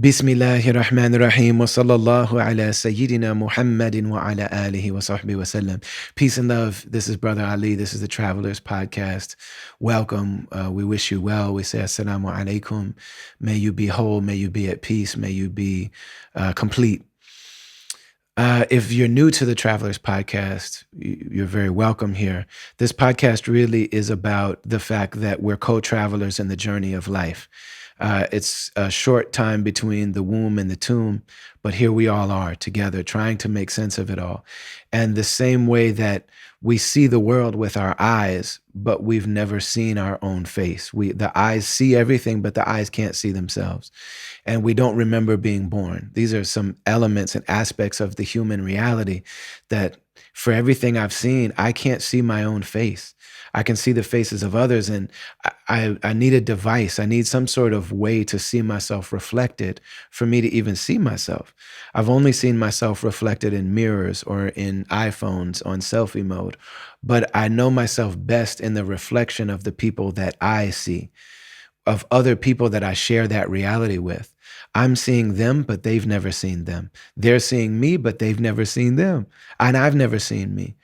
Bismillahirrahmanirrahim wa sallallahu ala Sayyidina Muhammadin wa ala alihi wa sahbihi wa sallam. Peace and love. This is Brother Ali. This is the Travelers Podcast. Welcome. We wish you well. We say assalamu alaikum. May you be whole. May you be at peace. May you be complete. If you're new to the Travelers Podcast, you're very welcome here. This podcast really is about the fact that we're co-travelers in the journey of life. It's a short time between the womb and the tomb, but here we all are together trying to make sense of it all. And the same way that we see the world with our eyes, but we've never seen our own face. The eyes see everything, but the eyes can't see themselves. And we don't remember being born. These are some elements and aspects of the human reality that for everything I've seen, I can't see my own face. I can see the faces of others, and I need a device. I need some sort of way to see myself reflected for me to even see myself. I've only seen myself reflected in mirrors or in iPhones on selfie mode, but I know myself best in the reflection of the people that I see, of other people that I share that reality with. I'm seeing them, but they've never seen them. They're seeing me, but they've never seen them. And I've never seen me,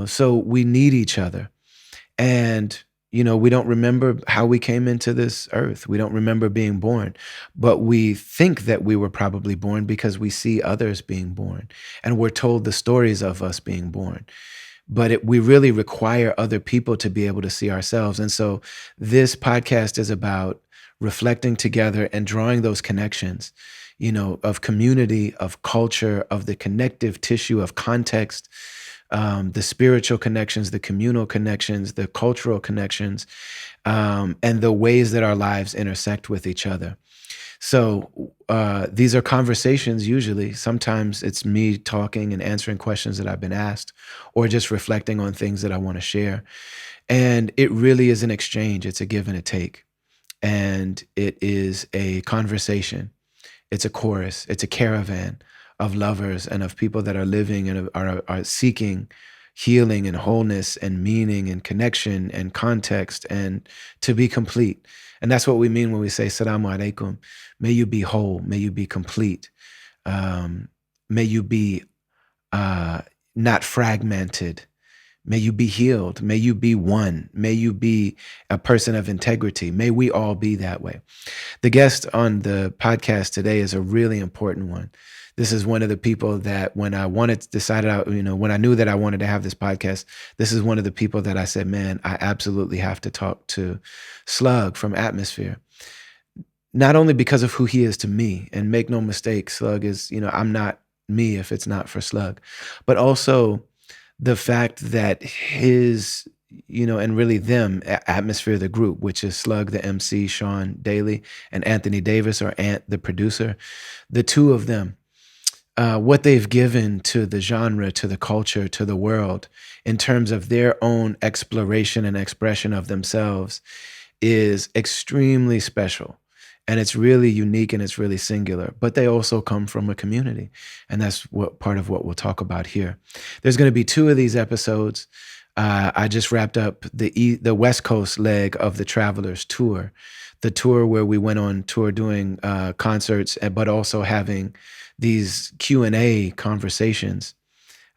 so we need each other. And, we don't remember how we came into this earth. We don't remember being born, but we think that we were probably born because we see others being born and we're told the stories of us being born. But we really require other people to be able to see ourselves. And so this podcast is about reflecting together and drawing those connections, of community, of culture, of the connective tissue of context, the spiritual connections, the communal connections, the cultural connections, and the ways that our lives intersect with each other. So these are conversations usually. Sometimes it's me talking and answering questions that I've been asked, or just reflecting on things that I want to share. And it really is an exchange. It's a give and a take. And it is a conversation. It's a chorus. It's a caravan of lovers and of people that are living and are seeking healing and wholeness and meaning and connection and context and to be complete. And that's what we mean when we say Salamu Alaikum. May you be whole. May you be complete. May you be not fragmented. May you be healed. May you be one. May you be a person of integrity. May we all be that way. The guest on the podcast today is a really important one. This is one of the people that when I when I knew that I wanted to have this podcast, this is one of the people that I said, man, I absolutely have to talk to Slug from Atmosphere. Not only because of who he is to me, and make no mistake, Slug is, I'm not me if it's not for Slug, but also the fact that his, and really them, Atmosphere, the group, which is Slug, the MC, Sean Daly, and Anthony Davis, or Ant, the producer, the two of them, what they've given to the genre, to the culture, to the world, in terms of their own exploration and expression of themselves is extremely special. And it's really unique and it's really singular, but they also come from a community. And that's part of what we'll talk about here. There's going to be 2 of these episodes. I just wrapped up the West Coast leg of the Travelers Tour, the tour where we went on tour doing concerts, but also having these Q&A conversations,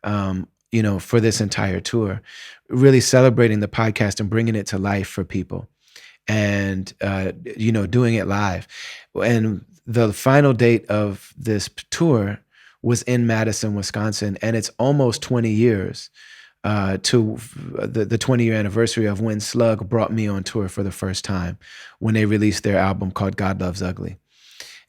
for this entire tour, really celebrating the podcast and bringing it to life for people and, doing it live. And the final date of this tour was in Madison, Wisconsin, and it's almost 20 years to the 20-year anniversary of when Slug brought me on tour for the first time, when they released their album called God Loves Ugly.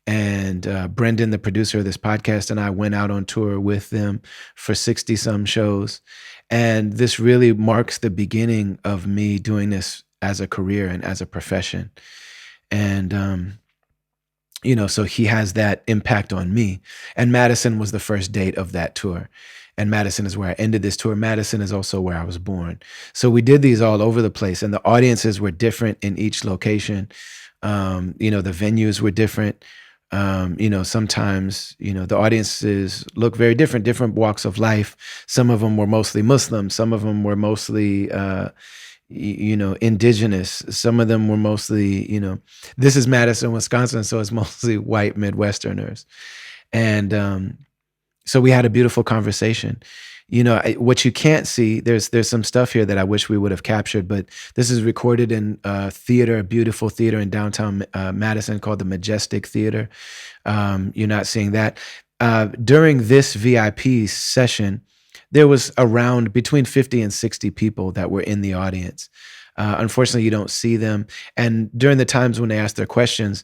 And Brendan, the producer of this podcast, and I went out on tour with them for 60-some shows. And this really marks the beginning of me doing this as a career and as a profession. And, so he has that impact on me. And Madison was the first date of that tour. And Madison is where I ended this tour. Madison is also where I was born. So we did these all over the place. And the audiences were different in each location. The venues were different. Sometimes, the audiences look very different walks of life. Some of them were mostly Muslim. Some of them were mostly, indigenous. Some of them were mostly, this is Madison, Wisconsin, so it's mostly white Midwesterners. And so we had a beautiful conversation. What you can't see, there's some stuff here that I wish we would have captured, but this is recorded in a beautiful theater in downtown Madison called the Majestic Theater. You're not seeing that. During this VIP session, there was around between 50 and 60 people that were in the audience. Unfortunately, you don't see them. And during the times when they asked their questions,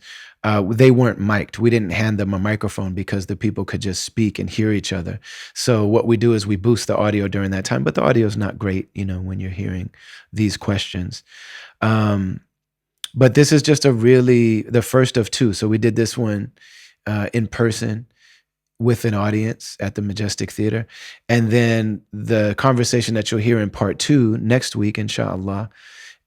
they weren't mic'd. We didn't hand them a microphone because the people could just speak and hear each other. So what we do is we boost the audio during that time, but the audio is not great, when you're hearing these questions. But this is just the first of two. So we did this one in person with an audience at the Majestic Theater. And then the conversation that you'll hear in part 2 next week, inshallah,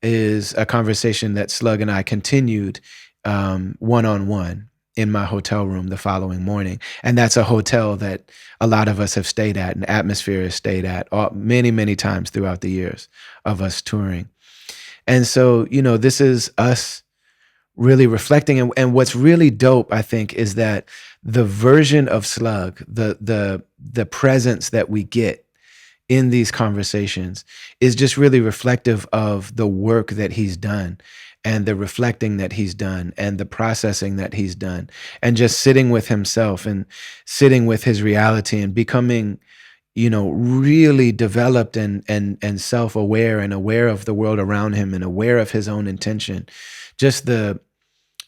is a conversation that Slug and I continued one-on-one in my hotel room the following morning. And that's a hotel that a lot of us have stayed at, and Atmosphere has stayed at many, many times throughout the years of us touring. And so, this is us really reflecting. And what's really dope, I think, is that the version of Slug, the presence that we get in these conversations is just really reflective of the work that he's done and the reflecting that he's done and the processing that he's done and just sitting with himself and sitting with his reality and becoming, really developed and self-aware and aware of the world around him and aware of his own intention. Just the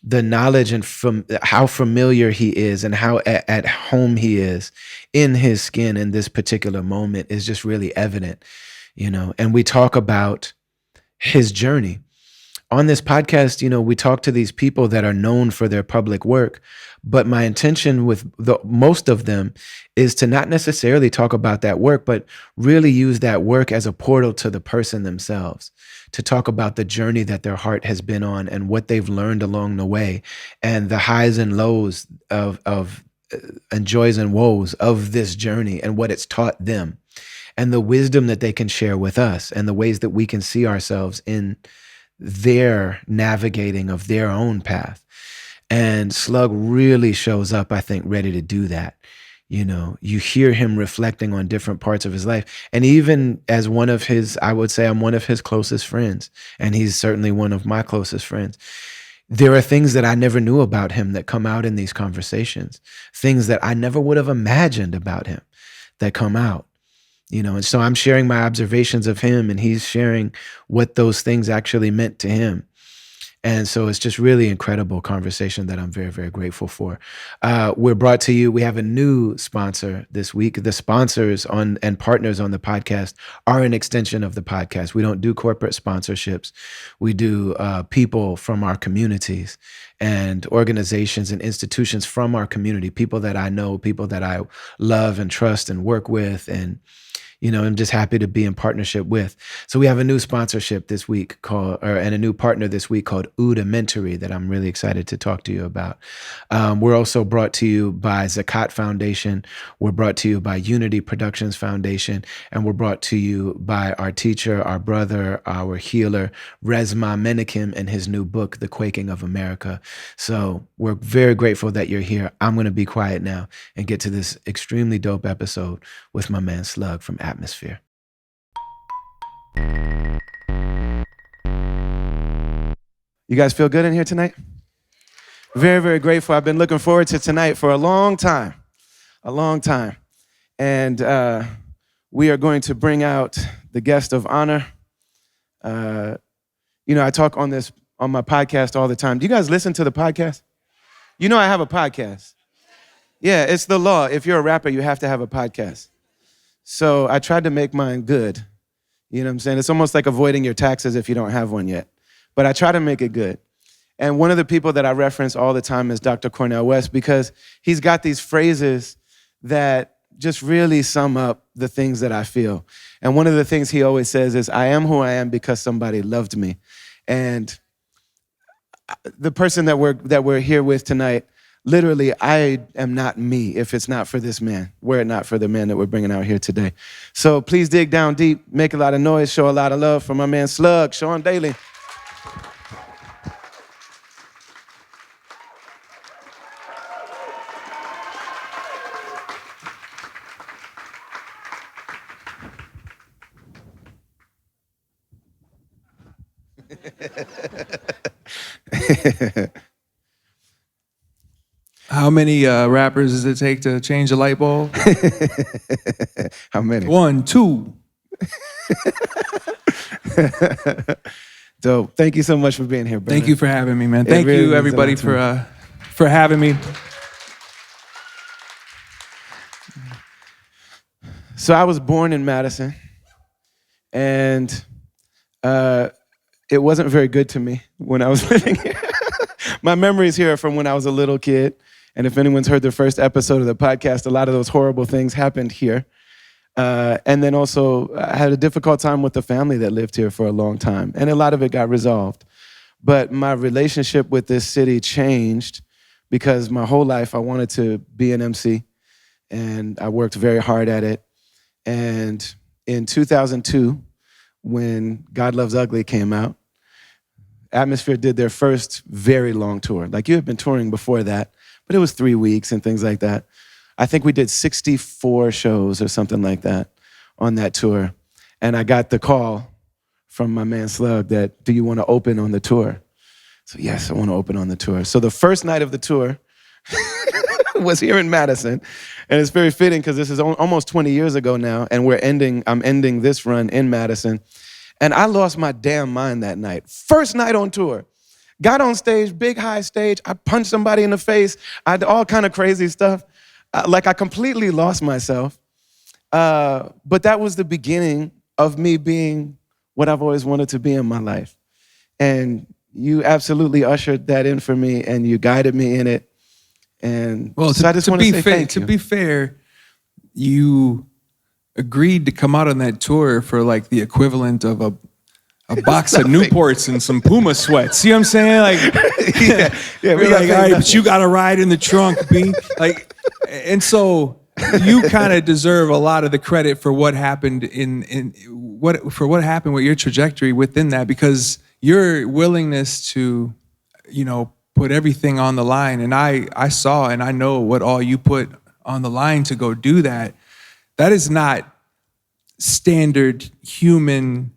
knowledge and from how familiar he is and how at home he is in his skin in this particular moment is just really evident, and we talk about his journey. On this podcast, we talk to these people that are known for their public work, but my intention with most of them is to not necessarily talk about that work, but really use that work as a portal to the person themselves, to talk about the journey that their heart has been on and what they've learned along the way and the highs and lows and joys and woes of this journey and what it's taught them and the wisdom that they can share with us and the ways that we can see ourselves in their navigating of their own path. And Slug really shows up, I think, ready to do that. You hear him reflecting on different parts of his life. And even as I would say I'm one of his closest friends, and he's certainly one of my closest friends. There are things that I never knew about him that come out in these conversations, things that I never would have imagined about him that come out. And so I'm sharing my observations of him and he's sharing what those things actually meant to him. And so it's just really incredible conversation that I'm very, very grateful for. We're brought to you. We have a new sponsor this week. The sponsors and partners on the podcast are an extension of the podcast. We don't do corporate sponsorships. We do people from our communities and organizations and institutions from our community, people that I know, people that I love and trust and work with, and I'm just happy to be in partnership with. So we have a new sponsorship this week and a new partner this week called Udamentary that I'm really excited to talk to you about. We're also brought to you by Zakat Foundation. We're brought to you by Unity Productions Foundation. And we're brought to you by our teacher, our brother, our healer, Resma Menakem, and his new book, The Quaking of America. So we're very grateful that you're here. I'm going to be quiet now and get to this extremely dope episode with my man Slug from Atmosphere. You guys feel good in here tonight? Very, very grateful. I've been looking forward to tonight for a long time. And we are going to bring out the guest of honor. I talk on my podcast all the time. Do you guys listen to the podcast? I have a podcast. Yeah, it's the law. If you're a rapper, you have to have a podcast. So I tried to make mine good. You know what I'm saying? It's almost like avoiding your taxes if you don't have one yet. But I try to make it good. And one of the people that I reference all the time is Dr. Cornel West, because he's got these phrases that just really sum up the things that I feel. And one of the things he always says is, I am who I am because somebody loved me. And the person that we're here with tonight, Literally, I am not me if it's not for this man, were it not for the man that we're bringing out here today. So please dig down deep, make a lot of noise, show a lot of love for my man Slug, Sean Daly. How many rappers does it take to change a light bulb? How many? 1, 2. Dope. Thank you so much for being here, brother. Thank you for having me, man. Thank really you, everybody, for having me. So I was born in Madison, and it wasn't very good to me when I was living here. My memories here are from when I was a little kid, and if anyone's heard the first episode of the podcast, a lot of those horrible things happened here. And then also, I had a difficult time with the family that lived here for a long time, and a lot of it got resolved. But my relationship with this city changed because my whole life I wanted to be an MC, and I worked very hard at it. And in 2002, when God Loves Ugly came out, Atmosphere did their first very long tour. Like, you had been touring before that, but it was 3 weeks and things like that. I think we did 64 shows or something like that on that tour. And I got the call from my man Slug that, do you want to open on the tour? So yes, I want to open on the tour. So the first night of the tour was here in Madison. And it's very fitting because this is almost 20 years ago now, and I'm ending this run in Madison. And I lost my damn mind that night. First night on tour. Got on stage, big high stage. I punched somebody in the face. I did all kind of crazy stuff. Like, I completely lost myself. But that was the beginning of me being what I've always wanted to be in my life. And you absolutely ushered that in for me, and you guided me in it. And well, so I just want to say thank you. To be fair, you agreed to come out on that tour for like the equivalent of a box of Newports and some Puma sweats. See what I'm saying? Like, yeah, we're like, all right, but you got to ride in the trunk, B. Like, and so you kind of deserve a lot of the credit for what happened what happened with your trajectory within that, because your willingness to, put everything on the line. And I saw and I know what all you put on the line to go do that. That is not standard human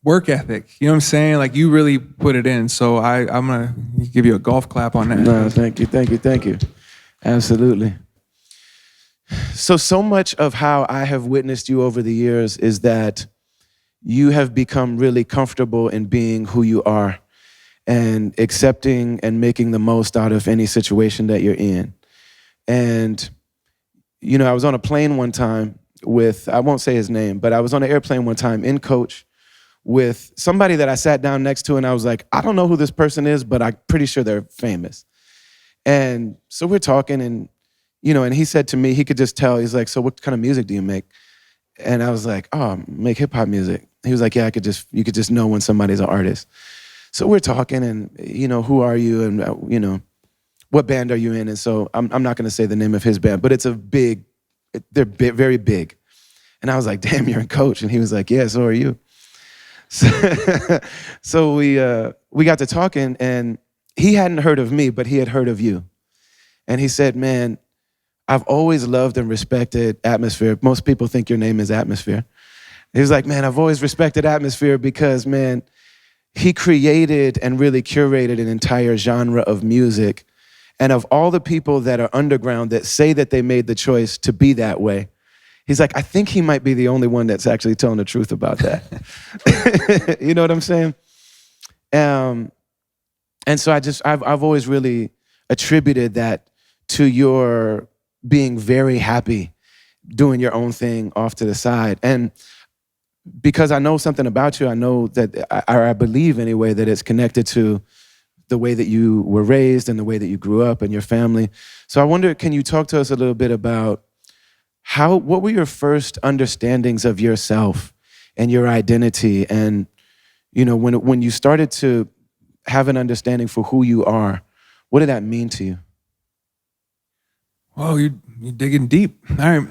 work ethic. You know what I'm saying? Like, you really put it in. So I'm going to give you a golf clap on that. No, thank you. Absolutely. So much of how I have witnessed you over the years is that you have become really comfortable in being who you are and accepting and making the most out of any situation that you're in. And, I was on a plane one time with, I won't say his name, but I was on an airplane one time in coach with somebody that I sat down next to, and I was like, I don't know who this person is, but I'm pretty sure they're famous. And so we're talking, and and he said to me, he could just tell, he's like, so what kind of music do you make? And I was like, oh, I make hip hop music. He was like, yeah, you could just know when somebody's an artist. So we're talking, and who are you, and what band are you in? And so I'm not going to say the name of his band, but it's they're very big. And I was like, damn, you're in coach. And he was like, yeah, so are you. So we got to talking, and he hadn't heard of me, but he had heard of you. And he said, man, I've always loved and respected Atmosphere. Most people think your name is Atmosphere. He was like, man, I've always respected Atmosphere because, man, he created and really curated an entire genre of music. And of all the people that are underground that say that they made the choice to be that way, he's like, I think he might be the only one that's actually telling the truth about that. You know what I'm saying? And so I've always really attributed that to your being very happy doing your own thing off to the side. And because I know something about you, I know that, I believe anyway, that it's connected to the way that you were raised and the way that you grew up and your family. So I wonder, can you talk to us a little bit about what were your first understandings of yourself and your identity? And, when you started to have an understanding for who you are, what did that mean to you? Oh, you're digging deep. All right.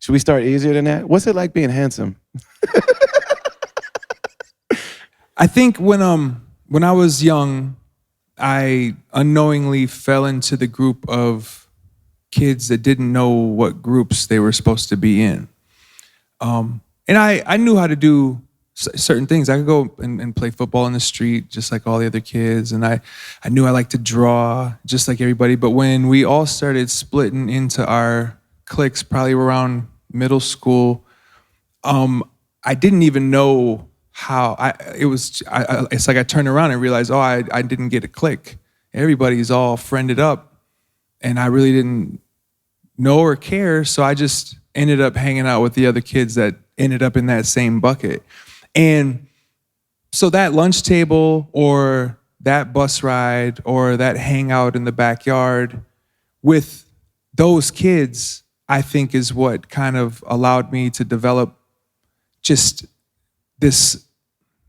Should we start easier than that? What's it like being handsome? I think when I was young, I unknowingly fell into the group of kids that didn't know what groups they were supposed to be in. And I knew how to do certain things. I could go and play football in the street just like all the other kids. And I knew I liked to draw just like everybody. But when we all started splitting into our cliques, probably around middle school, I didn't even know how it's like I turned around and realized, oh, I didn't get a clique. Everybody's all friended up and I really didn't know or care. So I just ended up hanging out with the other kids that ended up in that same bucket. And so that lunch table or that bus ride or that hangout in the backyard with those kids, I think is what kind of allowed me to develop just this,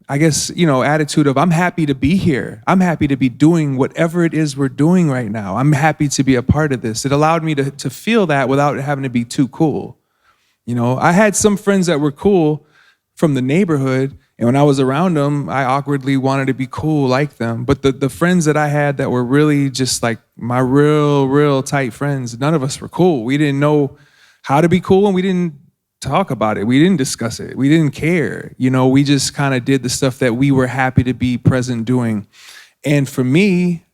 I guess, attitude of I'm happy to be here. I'm happy to be doing whatever it is we're doing right now. I'm happy to be a part of this. It allowed me to feel that without having to be too cool. I had some friends that were cool from the neighborhood, and when I was around them, I awkwardly wanted to be cool like them. But the friends that I had that were really just like my real tight friends, none of us were cool. We didn't know how to be cool, and we didn't talk about it. We didn't discuss it. We didn't care. We just kind of did the stuff that we were happy to be present doing. And for me,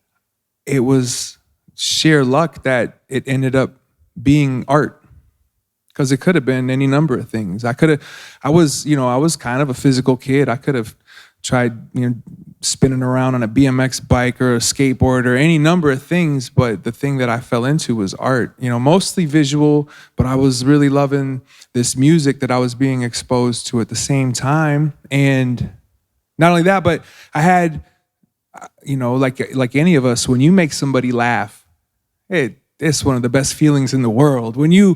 it was sheer luck that it ended up being art. Because it could have been any number of things. I was kind of a physical kid. I could have tried, spinning around on a BMX bike or a skateboard or any number of things. But the thing that I fell into was art, mostly visual, but I was really loving this music that I was being exposed to at the same time. And not only that, but I had, like any of us, when you make somebody laugh, it's one of the best feelings in the world. When you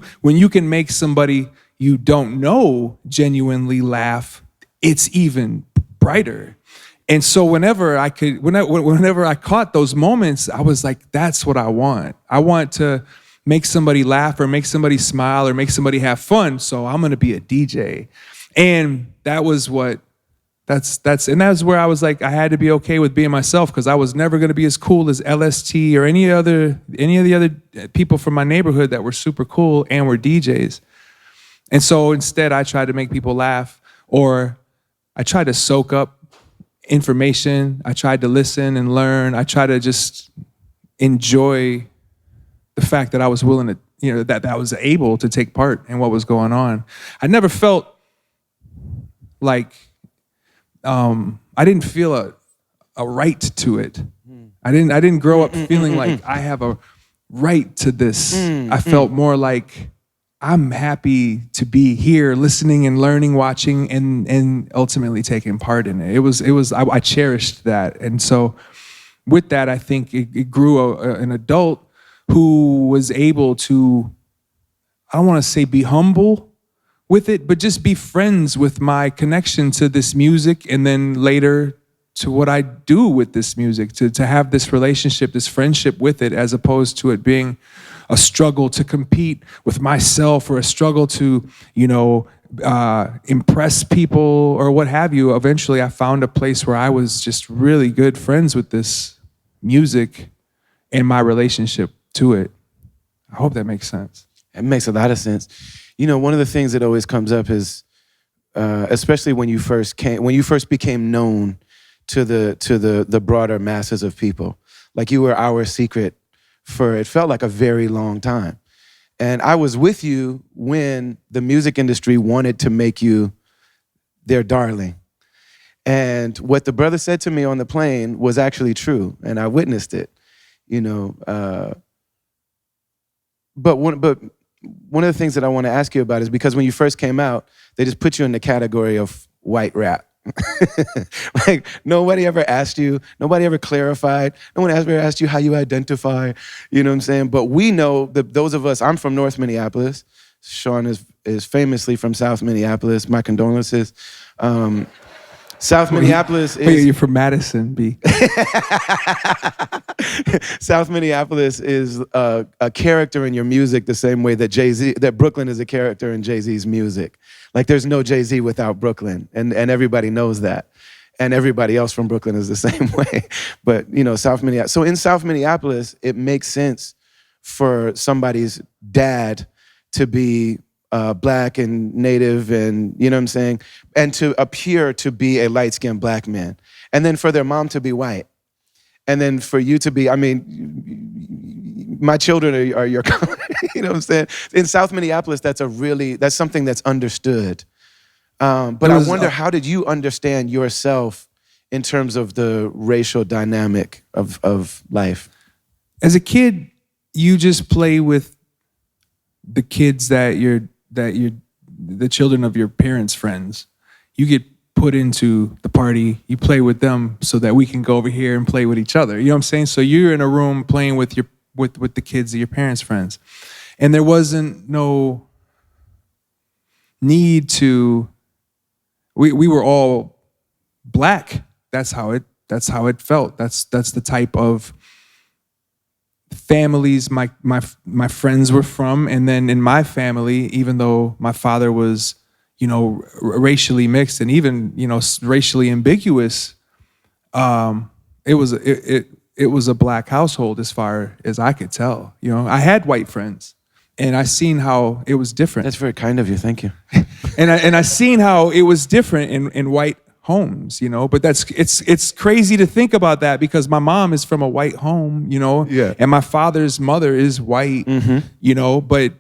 can make somebody you don't know genuinely laugh, it's even brighter. And so whenever I caught those moments, I was like, that's what I want. I want to make somebody laugh or make somebody smile or make somebody have fun. So I'm going to be a DJ. And that was what that's where I was like, I had to be okay with being myself because I was never going to be as cool as LST or any of the other people from my neighborhood that were super cool and were DJs. And so instead I tried to make people laugh, or I tried to soak up information. I tried to listen and learn. I tried to just enjoy the fact that I was willing to, that I was able to take part in what was going on. I never felt like, I didn't feel a right to it. I didn't grow up feeling like I have a right to this. I felt more like I'm happy to be here, listening and learning, watching, and ultimately taking part in it. I cherished that, and so with that, I think it grew an adult who was able to, I don't want to say be humble with it, but just be friends with my connection to this music, and then later to what I do with this music, to have this relationship, this friendship with it, as opposed to it being a struggle to compete with myself or a struggle to, impress people or what have you. Eventually I found a place where I was just really good friends with this music and my relationship to it. I hope that makes sense. It makes a lot of sense. One of the things that always comes up is, especially when you first became known to the broader masses of people, like you were our secret for, it felt like a very long time. And I was with you when the music industry wanted to make you their darling. And what the brother said to me on the plane was actually true, and I witnessed it. But one of the things that I want to ask you about is because when you first came out, they just put you in the category of white rap. Like nobody ever asked you, nobody ever clarified, no one ever asked you how you identify, you know what I'm saying? But we know that those of us, I'm from North Minneapolis, Sean is famously from South Minneapolis, my condolences. South Minneapolis Wait, is you're from Madison, B. South Minneapolis is a character in your music the same way that Brooklyn is a character in Jay-Z's music. Like there's no Jay-Z without Brooklyn, and everybody knows that. And everybody else from Brooklyn is the same way. But, South Minneapolis. So in South Minneapolis, it makes sense for somebody's dad to be black and native and, you know what I'm saying? And to appear to be a light-skinned black man. And then for their mom to be white. And then for you to be, my children are your, you know what I'm saying? In South Minneapolis, that's something that's understood. But I wonder, how did you understand yourself in terms of the racial dynamic of life? As a kid, you just play with the kids the children of your parents' friends. You get put into the party, you play with them so that we can go over here and play with each other. You know what I'm saying? So you're in a room playing with the kids of your parents' friends. And there wasn't no need to, we were all black. That's how it felt. That's the type of families my friends were from. And then in my family, even though my father was, racially mixed and even, racially ambiguous, it was a black household as far as I could tell. I had white friends and I seen how it was different. That's very kind of you. Thank you. and I seen how it was different in white homes, but it's crazy to think about that because my mom is from a white home, Yeah. and my father's mother is white, but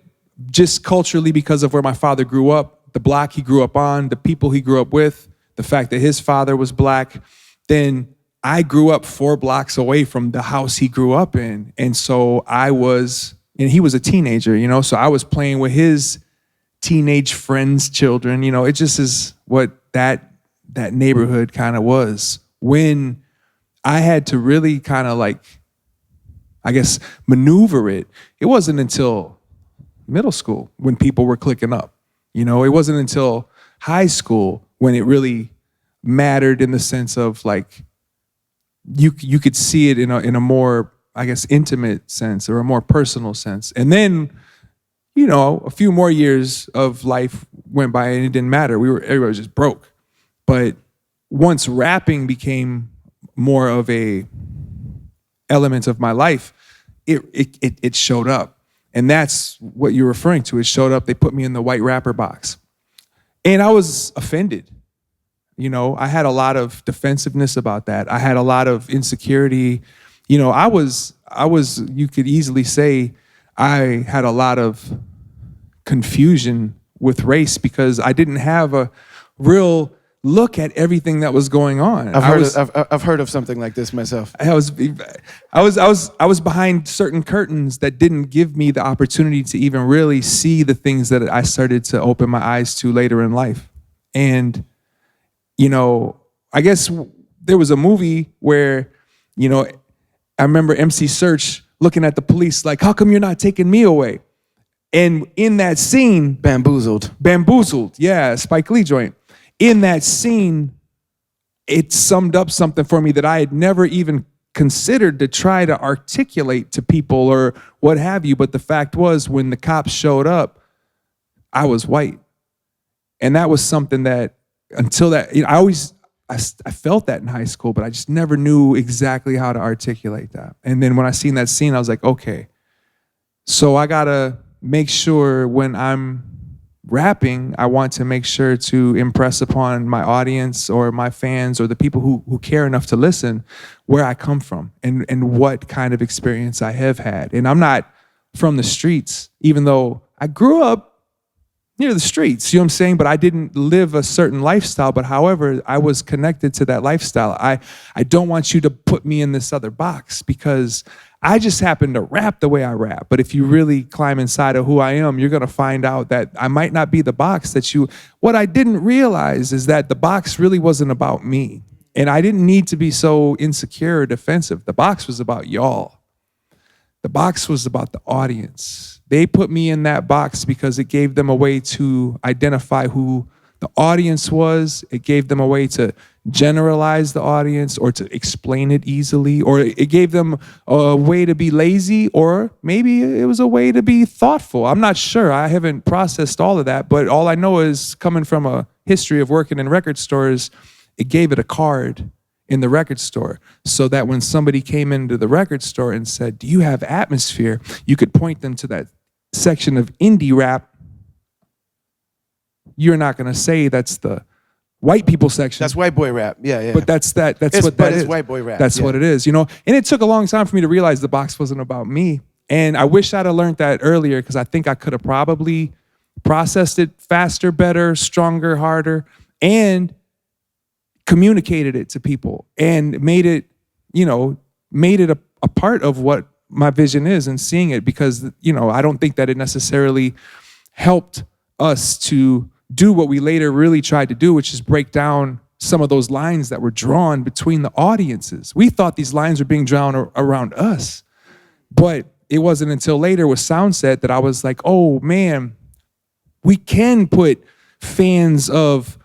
just culturally because of where my father grew up, the block he grew up on, the people he grew up with, the fact that his father was black, then I grew up 4 blocks away from the house he grew up in. And so he was a teenager, so I was playing with his teenage friends' children, it just is what that neighborhood kind of was. When I had to really kind of maneuver it, it wasn't until middle school when people were clicking up. It wasn't until high school when it really mattered in the sense of you could see it in a more, intimate sense or a more personal sense. And then, a few more years of life went by and it didn't matter. Everybody was just broke. But once rapping became more of a element of my life, it showed up. And that's what you're referring to. It showed up. They put me in the white rapper box. And I was offended. I had a lot of defensiveness about that. I had a lot of insecurity. I was, you could easily say I had a lot of confusion with race because I didn't have a real look at everything that was going on. I've heard of something like this myself. I was behind certain curtains that didn't give me the opportunity to even really see the things that I started to open my eyes to later in life. And, I guess there was a movie where, I remember MC Search looking at the police like, how come you're not taking me away? And in that scene, Bamboozled, yeah, Spike Lee joint. In that scene, it summed up something for me that I had never even considered to try to articulate to people or what have you. But the fact was, when the cops showed up, I was white. And that was something that, until that, I felt that in high school, but I just never knew exactly how to articulate that. And then when I seen that scene, I was like, okay, so I gotta make sure when I'm rapping, I want to make sure to impress upon my audience or my fans or the people who care enough to listen where I come from and what kind of experience I have had. And I'm not from the streets, even though I grew up near the streets, you know what I'm saying? But I didn't live a certain lifestyle, but however, I was connected to that lifestyle. I don't want you to put me in this other box because I just happen to rap the way I rap. But if you really climb inside of who I am, you're gonna find out that I might not be the box that you, what I didn't realize is that the box really wasn't about me. And I didn't need to be so insecure or defensive. The box was about y'all. The box was about the audience. They put me in that box because it gave them a way to identify who the audience was. It gave them a way to generalize the audience or to explain it easily, or it gave them a way to be lazy, or maybe it was a way to be thoughtful. I'm not sure. I haven't processed all of that, but all I know is, coming from a history of working in record stores, it gave it a card in the record store, so that when somebody came into the record store and said, "Do you have Atmosphere?" you could point them to that section of indie rap. You're not going to say that's the white people section. That's white boy rap. Yeah, yeah. But that's what that is. It's white boy rap. That's what it is, And it took a long time for me to realize the box wasn't about me. And I wish I'd have learned that earlier, because I think I could have probably processed it faster, better, stronger, harder, and communicated it to people and made it a part of what my vision is, and seeing it, because, I don't think that it necessarily helped us to do what we later really tried to do, which is break down some of those lines that were drawn between the audiences. We thought these lines were being drawn around us, but it wasn't until later with Soundset that I was like, oh man, we can put fans of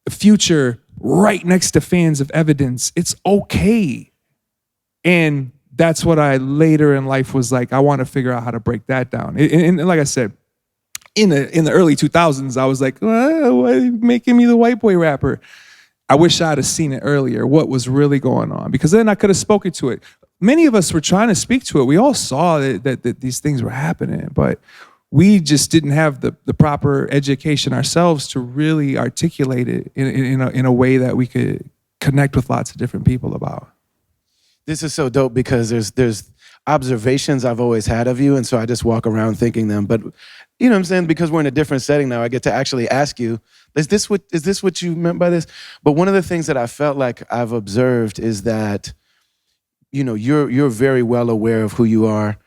Future right next to fans of Evidence. It's okay. And that's what I later in life was like, I want to figure out how to break that down. And like I said, in the early 2000s, I was like, well, why are you making me the white boy rapper? I wish I'd have seen it earlier, what was really going on, because then I could have spoken to it. Many of us were trying to speak to it. We all saw that these things were happening, but we just didn't have the proper education ourselves to really articulate it in a way that we could connect with lots of different people about. This is so dope, because there's observations I've always had of you, and so I just walk around thinking them. But you know what I'm saying? Because we're in a different setting now, I get to actually ask you, is this what you meant by this? But one of the things that I felt like I've observed is that, you're very well aware of who you are.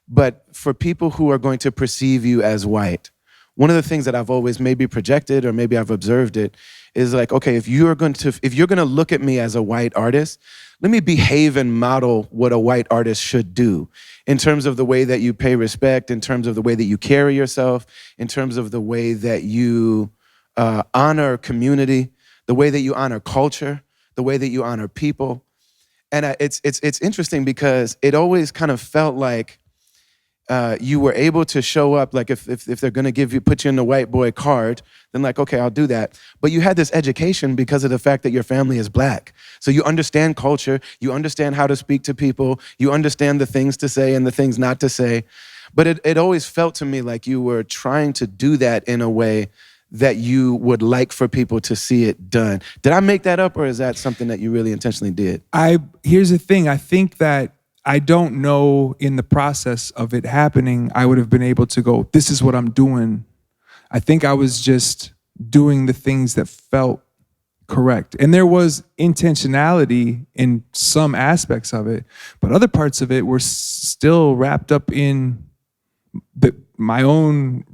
But for people who are going to perceive you as white, one of the things that I've always maybe projected, or maybe I've observed it, is like, okay, if you're going to look at me as a white artist, let me behave and model what a white artist should do, in terms of the way that you pay respect, in terms of the way that you carry yourself, in terms of the way that you honor community, the way that you honor culture, the way that you honor people. And it's interesting, because it always kind of felt like you were able to show up, like if they're going to put you in the white boy card, then like, okay, I'll do that. But you had this education because of the fact that your family is black. So you understand culture, you understand how to speak to people, you understand the things to say and the things not to say. But it always felt to me like you were trying to do that in a way that you would like for people to see it done. Did I make that up, or is that something that you really intentionally did? Here's the thing, I think that I don't know, in the process of it happening, I would have been able to go, this is what I'm doing. I think I was just doing the things that felt correct. And there was intentionality in some aspects of it, but other parts of it were still wrapped up in my own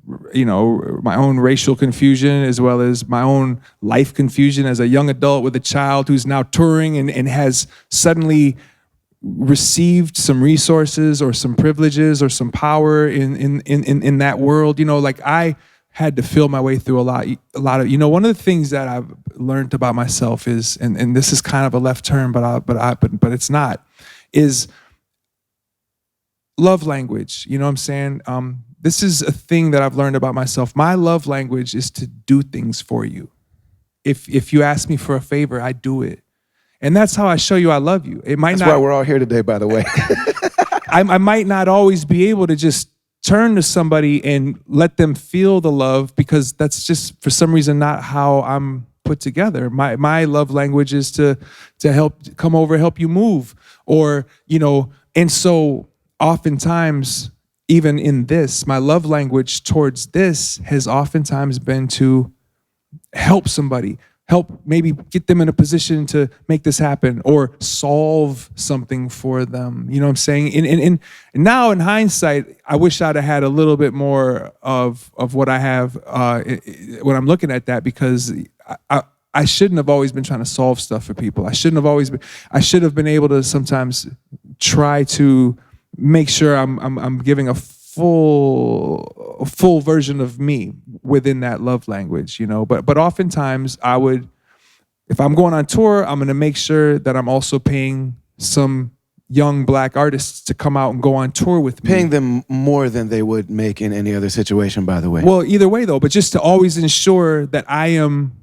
racial confusion, as well as my own life confusion as a young adult with a child who's now touring and has suddenly received some resources or some privileges or some power in that world. Like, I had to feel my way through a lot of, one of the things that I've learned about myself is, and this is kind of a left turn, but it's not, is love language. You know what I'm saying? This is a thing that I've learned about myself. My love language is to do things for you. If you ask me for a favor, I do it. And that's how I show you I love you. That's why we're all here today, by the way. I might not always be able to just turn to somebody and let them feel the love, because that's just, for some reason, not how I'm put together. My love language is to come over, help you move, or, and so oftentimes, even in this, my love language towards this has oftentimes been to help somebody, help maybe get them in a position to make this happen, or solve something for them. You know what I'm saying? And now in hindsight, I wish I'd have had a little bit more of what I have when I'm looking at that, because I shouldn't have always been trying to solve stuff for people. I should have been able to sometimes try to make sure I'm giving a full version of me within that love language, But oftentimes I would if I'm going on tour, I'm going to make sure that I'm also paying some young black artists to come out and go on tour with me. Paying them more than they would make in any other situation, by the way. Well, either way though, but just to always ensure that I am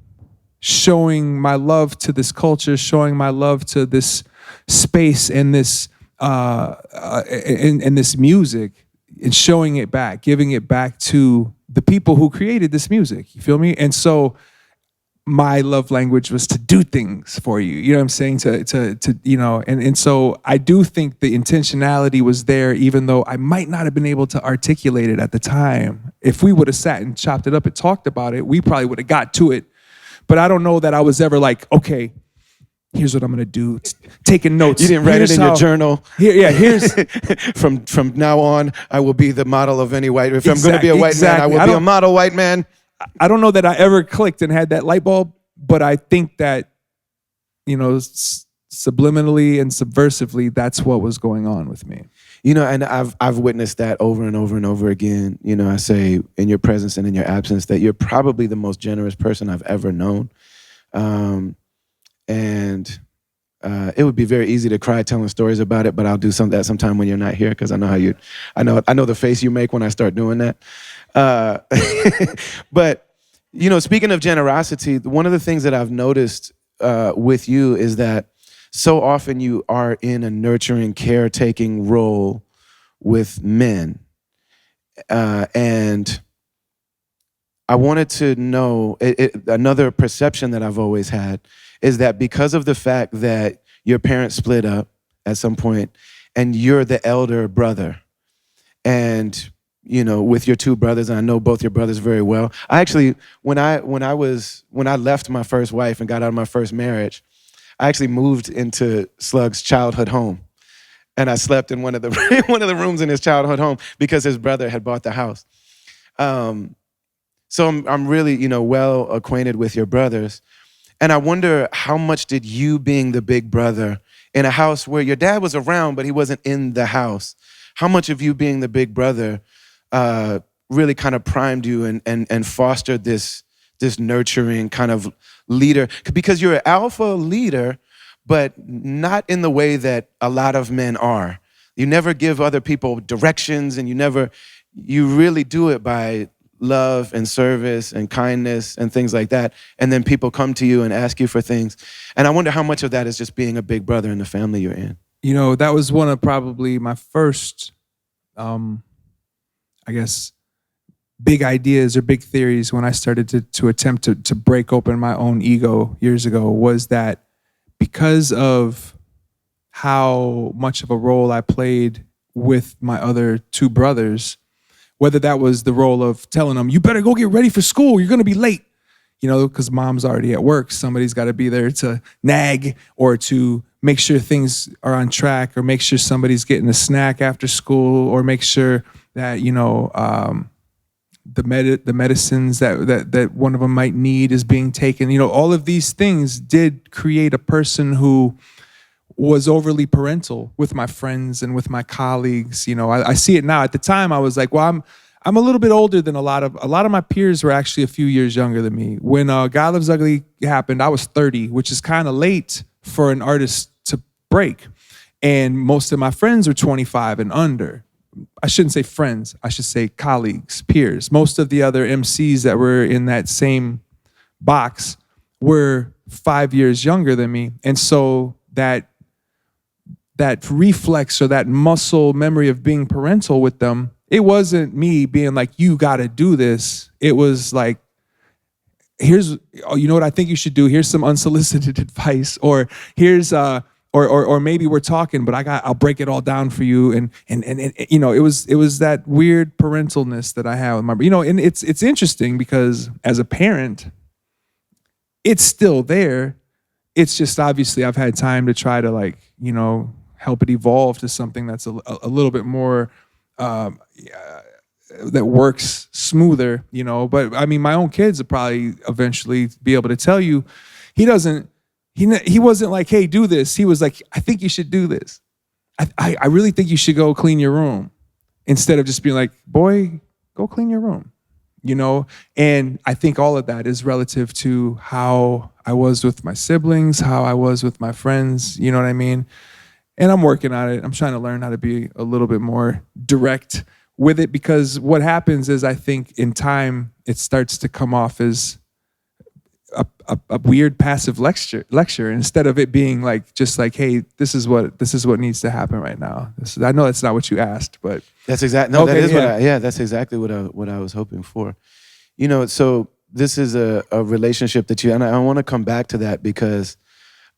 showing my love to this culture, showing my love to this space and this and this music, and showing it back, giving it back to the people who created this music. You feel me? And so my love language was to do things for you. You know what I'm saying? To you know, and so I do think the intentionality was there, even though I might not have been able to articulate it at the time. If we would have sat and chopped it up and talked about it, we probably would have got to it. But I don't know that I was ever like, okay, here's what I'm gonna do. Taking notes. You didn't write it in your journal. Here's from now on, I will be the model of any white. If I'm going to be a white man, I will be a model white man. I don't know that I ever clicked and had that light bulb, but I think that, you know, subliminally and subversively, that's what was going on with me. You know, and I've witnessed that over and over and over again. You know, I say in your presence and in your absence that you're probably the most generous person I've ever known. And it would be very easy to cry telling stories about it, but I'll do that sometime when you're not here, because I know I know the face you make when I start doing that. But, you know, speaking of generosity, one of the things that I've noticed with you is that so often you are in a nurturing, caretaking role with men. And I wanted to know, another perception that I've always had is that because of the fact that your parents split up at some point and you're the elder brother, and you know, with your two brothers, and I know both your brothers very well. I actually, when I left my first wife and got out of my first marriage, I actually moved into Slug's childhood home, and I slept in one of the one of the rooms in his childhood home because his brother had bought the house. So I'm really, you know, well acquainted with your brothers, and I wonder how much did you, being the big brother in a house where your dad was around but he wasn't in the house, how much of you being the big brother really kind of primed you and fostered this nurturing kind of leader? Because you're an alpha leader, but not in the way that a lot of men are. You never give other people directions, and you really do it by love and service and kindness and things like that. And then people come to you and ask you for things. And I wonder how much of that is just being a big brother in the family you're in. You know, that was one of probably my first, I guess, big ideas or big theories when I started to attempt to break open my own ego years ago, was that because of how much of a role I played with my other two brothers, whether that was the role of telling them, you better go get ready for school, you're gonna be late, you know, because mom's already at work, somebody's gotta be there to nag or to make sure things are on track, or make sure somebody's getting a snack after school, or make sure that, you know, the medicines that one of them might need is being taken. You know, all of these things did create a person who was overly parental with my friends and with my colleagues. You know, I see it now. At the time, I was like, well, I'm a little bit older than a lot of my peers were actually a few years younger than me. When God Loves Ugly happened, I was 30, which is kind of late for an artist to break. And most of my friends were 25 and under. I shouldn't say friends, I should say colleagues, peers. Most of the other MCs that were in that same box were 5 years younger than me. And so that reflex or that muscle memory of being parental with them, it wasn't me being like, you gotta do this. It was like, here's, oh, you know what I think you should do? Here's some unsolicited advice, or here's or maybe we're talking, but I'll break it all down for you. And you know, it was that weird parentalness that I have with my, you know, and it's interesting because as a parent, it's still there. It's just obviously I've had time to try to, like, you know, help it evolve to something that's a little bit more that works smoother, you know. But I mean, my own kids will probably eventually be able to tell you, he wasn't like, hey, do this. He was like, I think you should do this. I really think you should go clean your room, instead of just being like, boy, go clean your room. you know? And I think all of that is relative to how I was with my siblings, how I was with my friends, you know what I mean? And I'm working on it. I'm trying to learn how to be a little bit more direct with it, because what happens is I think in time it starts to come off as a weird passive lecture instead of it being like just like, hey, this is what needs to happen right now. I know that's not what you asked, but That's exactly no. That okay, is yeah. what I. Yeah, that's exactly what I was hoping for. You know, so this is a relationship that you, and I want to come back to that because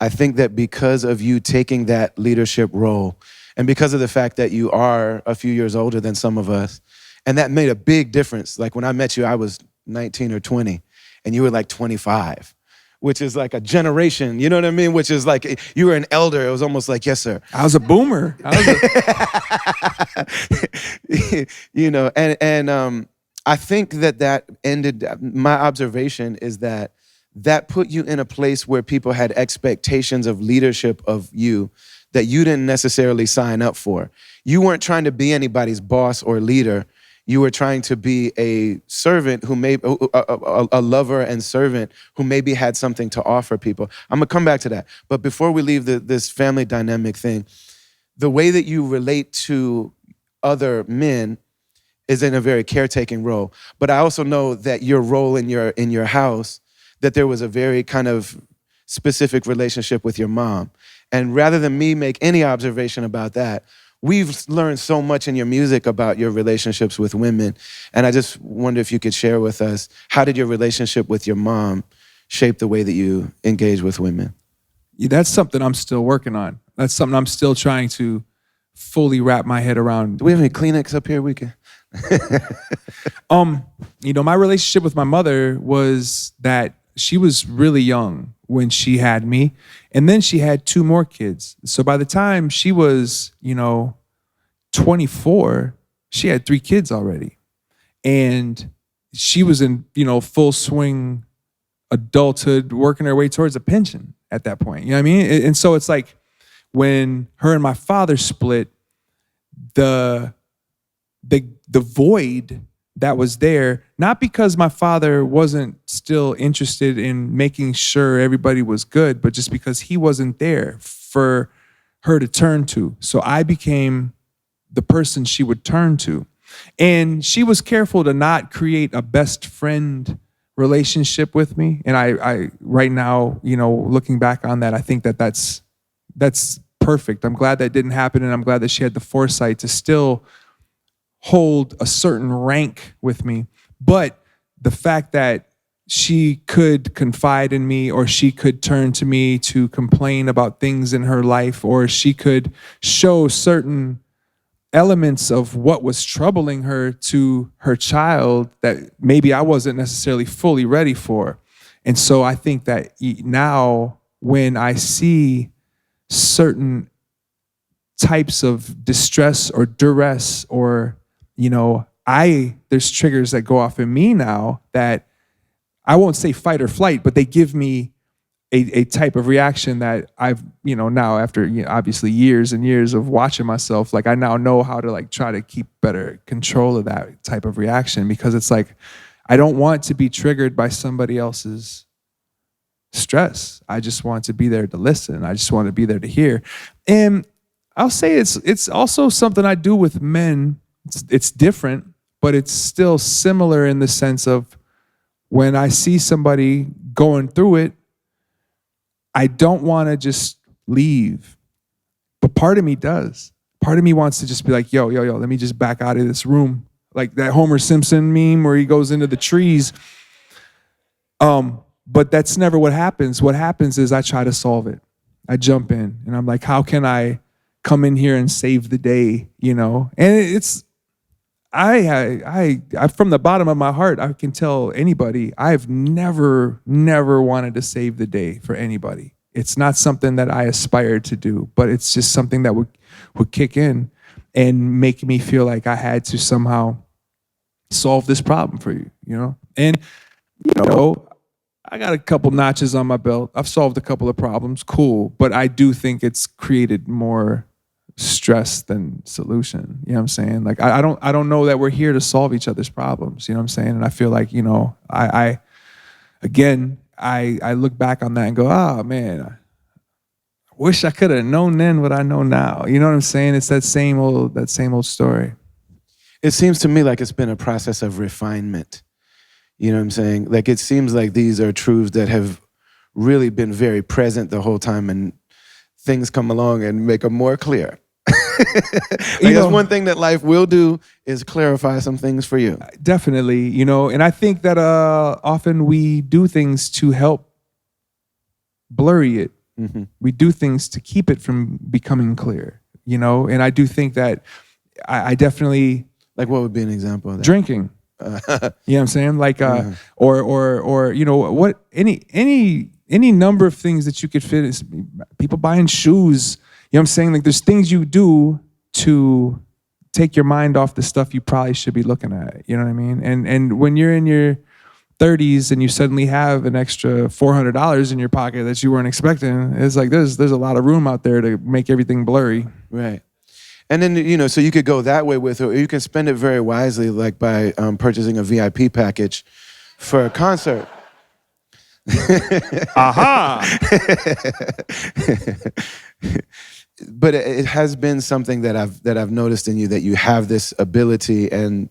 I think that because of you taking that leadership role, and because of the fact that you are a few years older than some of us, and that made a big difference. Like when I met you, I was 19 or 20, and you were like 25, which is like a generation, you know what I mean? Which is like, you were an elder. It was almost like, yes, sir. I was a boomer. You know, and I think that ended, my observation is that put you in a place where people had expectations of leadership of you that you didn't necessarily sign up for. You weren't trying to be anybody's boss or leader. You were trying to be a servant who may, a lover and servant who maybe had something to offer people. I'm gonna come back to that. But before we leave this family dynamic thing, the way that you relate to other men is in a very caretaking role. But I also know that your role in your house, that there was a very kind of specific relationship with your mom. And rather than me make any observation about that, we've learned so much in your music about your relationships with women. And I just wonder if you could share with us, how did your relationship with your mom shape the way that you engage with women? Yeah, that's something I'm still working on. That's something I'm still trying to fully wrap my head around. Do we have any Kleenex up here we can? You know, my relationship with my mother was that she was really young when she had me, and then she had two more kids. So by the time she was, 24, she had three kids already. And she was in, full swing adulthood, working her way towards a pension at that point. You know what I mean? And so it's like when her and my father split, the void that was there, not because my father wasn't still interested in making sure everybody was good, but just because he wasn't there for her to turn to. So I became the person she would turn to. And she was careful to not create a best friend relationship with me. And I right now, looking back on that, I think that's perfect. I'm glad that didn't happen, and I'm glad that she had the foresight to still hold a certain rank with me. But the fact that she could confide in me, or she could turn to me to complain about things in her life, or she could show certain elements of what was troubling her to her child that maybe I wasn't necessarily fully ready for. And so I think that now when I see certain types of distress or duress, or there's triggers that go off in me now that I won't say fight or flight, but they give me a type of reaction that I've, now after obviously years and years of watching myself, like I now know how to like try to keep better control of that type of reaction, because it's like, I don't want to be triggered by somebody else's stress. I just want to be there to listen. I just want to be there to hear. And I'll say it's also something I do with men. It's different, but it's still similar in the sense of when I see somebody going through it, I don't want to just leave, but part of me does. Part of me wants to just be like, yo, let me just back out of this room. Like that Homer Simpson meme where he goes into the trees. But that's never what happens. What happens is I try to solve it. I jump in and I'm like, how can I come in here and save the day, And it's, I from the bottom of my heart, I can tell anybody, I've never wanted to save the day for anybody. It's not something that I aspired to do, but it's just something that would kick in and make me feel like I had to somehow solve this problem for you, And, I got a couple notches on my belt. I've solved a couple of problems, cool. But I do think it's created more stress than solution. You know what I'm saying? Like I don't know that we're here to solve each other's problems. You know what I'm saying? And I feel like, I look back on that and go, oh man, I wish I could have known then what I know now. You know what I'm saying? It's that same old story. It seems to me like it's been a process of refinement. You know what I'm saying? Like it seems like these are truths that have really been very present the whole time, and things come along and make them more clear. That's one thing that life will do, is clarify some things for you. Definitely, and I think that often we do things to help blurry it. Mm-hmm. We do things to keep it from becoming clear, and I do think that I definitely... Like what would be an example of that? Drinking. You know what I'm saying? Like, or what, any number of things that you could fit. People buying shoes. You know what I'm saying? Like there's things you do to take your mind off the stuff you probably should be looking at. You know what I mean? And when you're in your 30s and you suddenly have an extra $400 in your pocket that you weren't expecting, it's like there's a lot of room out there to make everything blurry. Right. And then, so you could go that way with it, or you can spend it very wisely, like by purchasing a VIP package for a concert. Aha! But it has been something that I've noticed in you, that you have this ability, and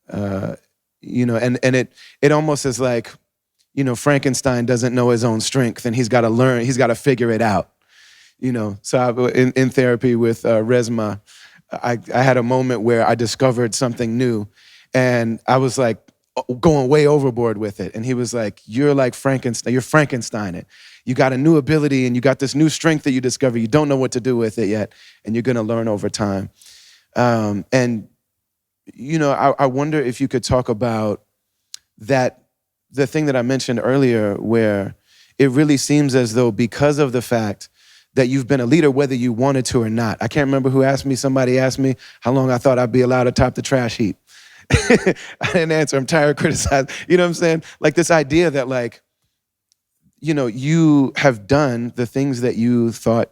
and it almost is like, Frankenstein doesn't know his own strength, and he's got to learn, he's got to figure it out. So in therapy with Resma, I had a moment where I discovered something new, and I was like going way overboard with it. And he was like, "You're like Frankenstein. You're Frankenstein it. You got a new ability, and you got this new strength that you discover. You don't know what to do with it yet, and you're gonna learn over time." I wonder if you could talk about that, the thing that I mentioned earlier, where it really seems as though, because of the fact that you've been a leader, whether you wanted to or not. I can't remember who asked me. Somebody asked me how long I thought I'd be allowed to top the trash heap. I didn't answer. I'm tired of criticizing. You know what I'm saying? Like this idea that you have done the things that you thought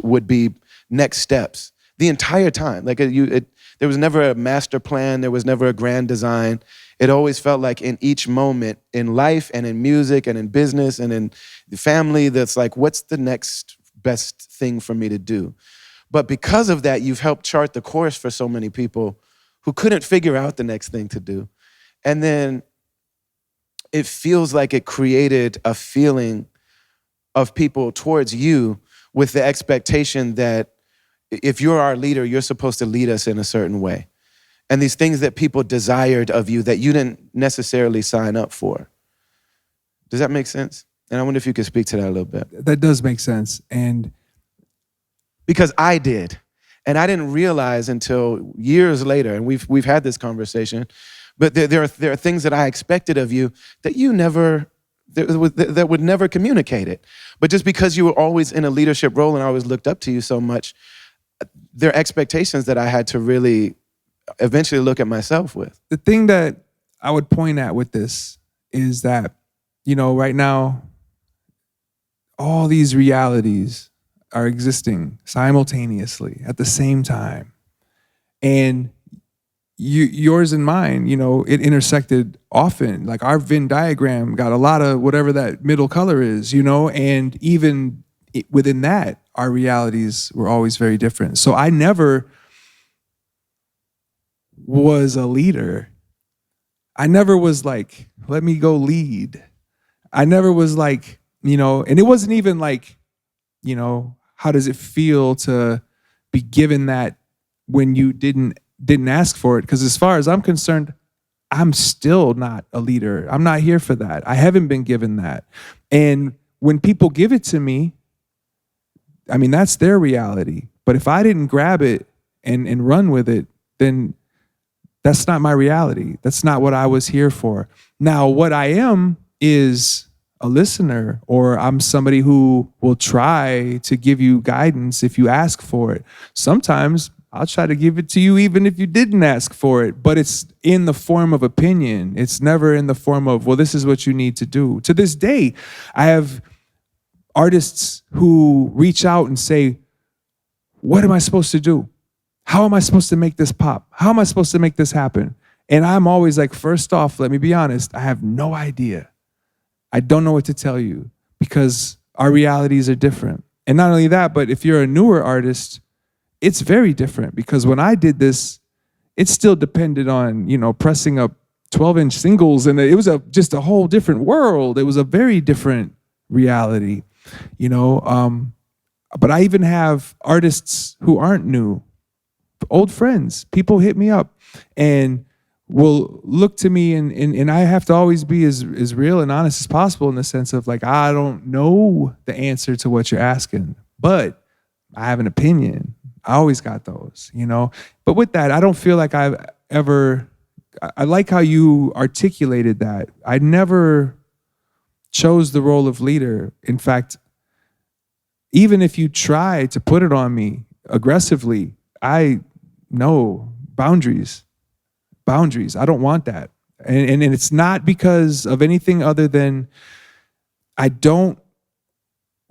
would be next steps the entire time. Like there was never a master plan. There was never a grand design. It always felt like in each moment in life and in music and in business and in the family, that's like, what's the next best thing for me to do? But because of that, you've helped chart the course for so many people who couldn't figure out the next thing to do. And then it feels like it created a feeling of people towards you with the expectation that if you're our leader, you're supposed to lead us in a certain way. And these things that people desired of you that you didn't necessarily sign up for. Does that make sense? And I wonder if you could speak to that a little bit. That does make sense. And because I did. And I didn't realize until years later, and we've had this conversation, but there are things that I expected of you that you never, that would never communicate it. But just because you were always in a leadership role and I always looked up to you so much, there are expectations that I had to really eventually look at myself with. The thing that I would point at with this is that, right now, all these realities are existing simultaneously at the same time. And yours and mine, it intersected often. Like our Venn diagram got a lot of whatever that middle color is, and even within that, our realities were always very different. So I never was a leader. I never was like, let me go lead. I never was like, and it wasn't even like, how does it feel to be given that when you didn't ask for it? Because as far as I'm concerned, I'm still not a leader. I'm not here for that. I haven't been given that. And when people give it to me, I mean, that's their reality. But if I didn't grab it and run with it, then that's not my reality. That's not what I was here for. Now, what I am is a listener, or I'm somebody who will try to give you guidance if you ask for it. Sometimes I'll try to give it to you even if you didn't ask for it, but it's in the form of opinion. It's never in the form of, well, this is what you need to do. To this day, I have artists who reach out and say, what am I supposed to do? How am I supposed to make this pop? How am I supposed to make this happen? And I'm always like, first off, let me be honest, I have no idea. I don't know what to tell you because our realities are different. And not only that, but if you're a newer artist, it's very different because when I did this, it still depended on, pressing up 12-inch singles, and it was just a whole different world. It was a very different reality, But I even have artists who aren't new, old friends. People hit me up and will look to me, and I have to always be as real and honest as possible in the sense of like, I don't know the answer to what you're asking, but I have an opinion. I always got those, But with that, I don't feel like I like how you articulated that. I never chose the role of leader. In fact, even if you try to put it on me aggressively, I know boundaries. I don't want that. And it's not because of anything other than I don't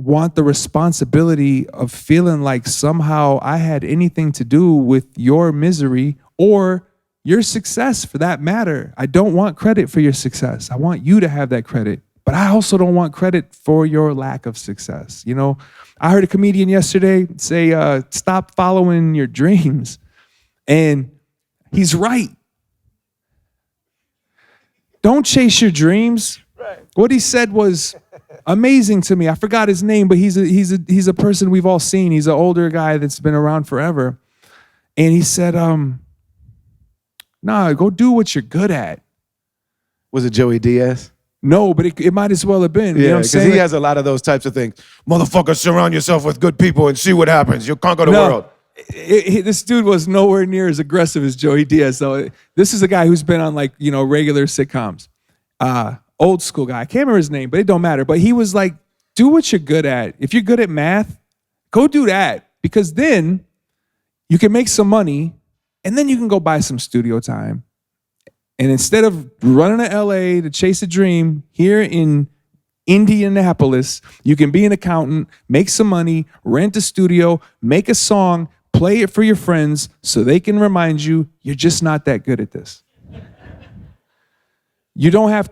want the responsibility of feeling like somehow I had anything to do with your misery or your success for that matter. I don't want credit for your success. I want you to have that credit. But I also don't want credit for your lack of success. I heard a comedian yesterday say, stop following your dreams. And he's right. Don't chase your dreams. Right. What he said was amazing to me. I forgot his name, but he's a person we've all seen. He's an older guy that's been around forever. And he said, nah, go do what you're good at. Was it Joey Diaz? No, but it might as well have been. Yeah, because he has a lot of those types of things. Motherfucker, surround yourself with good people and see what happens. You'll conquer the world. This dude was nowhere near as aggressive as Joey Diaz. So this is a guy who's been on regular sitcoms. Old school guy. I can't remember his name, but it don't matter. But he was like, do what you're good at. If you're good at math, go do that. Because then you can make some money and then you can go buy some studio time. And instead of running to LA to chase a dream, here in Indianapolis, you can be an accountant, make some money, rent a studio, make a song, play it for your friends so they can remind you you're just not that good at this. You don't have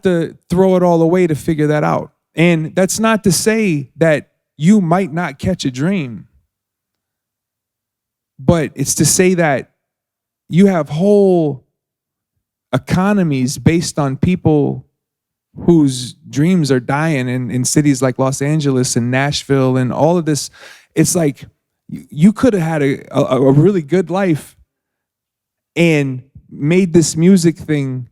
to throw it all away to figure that out. And that's not to say that you might not catch a dream. But it's to say that you have whole economies based on people whose dreams are dying in cities like Los Angeles and Nashville and all of this. It's like you could have had a really good life and made this music thing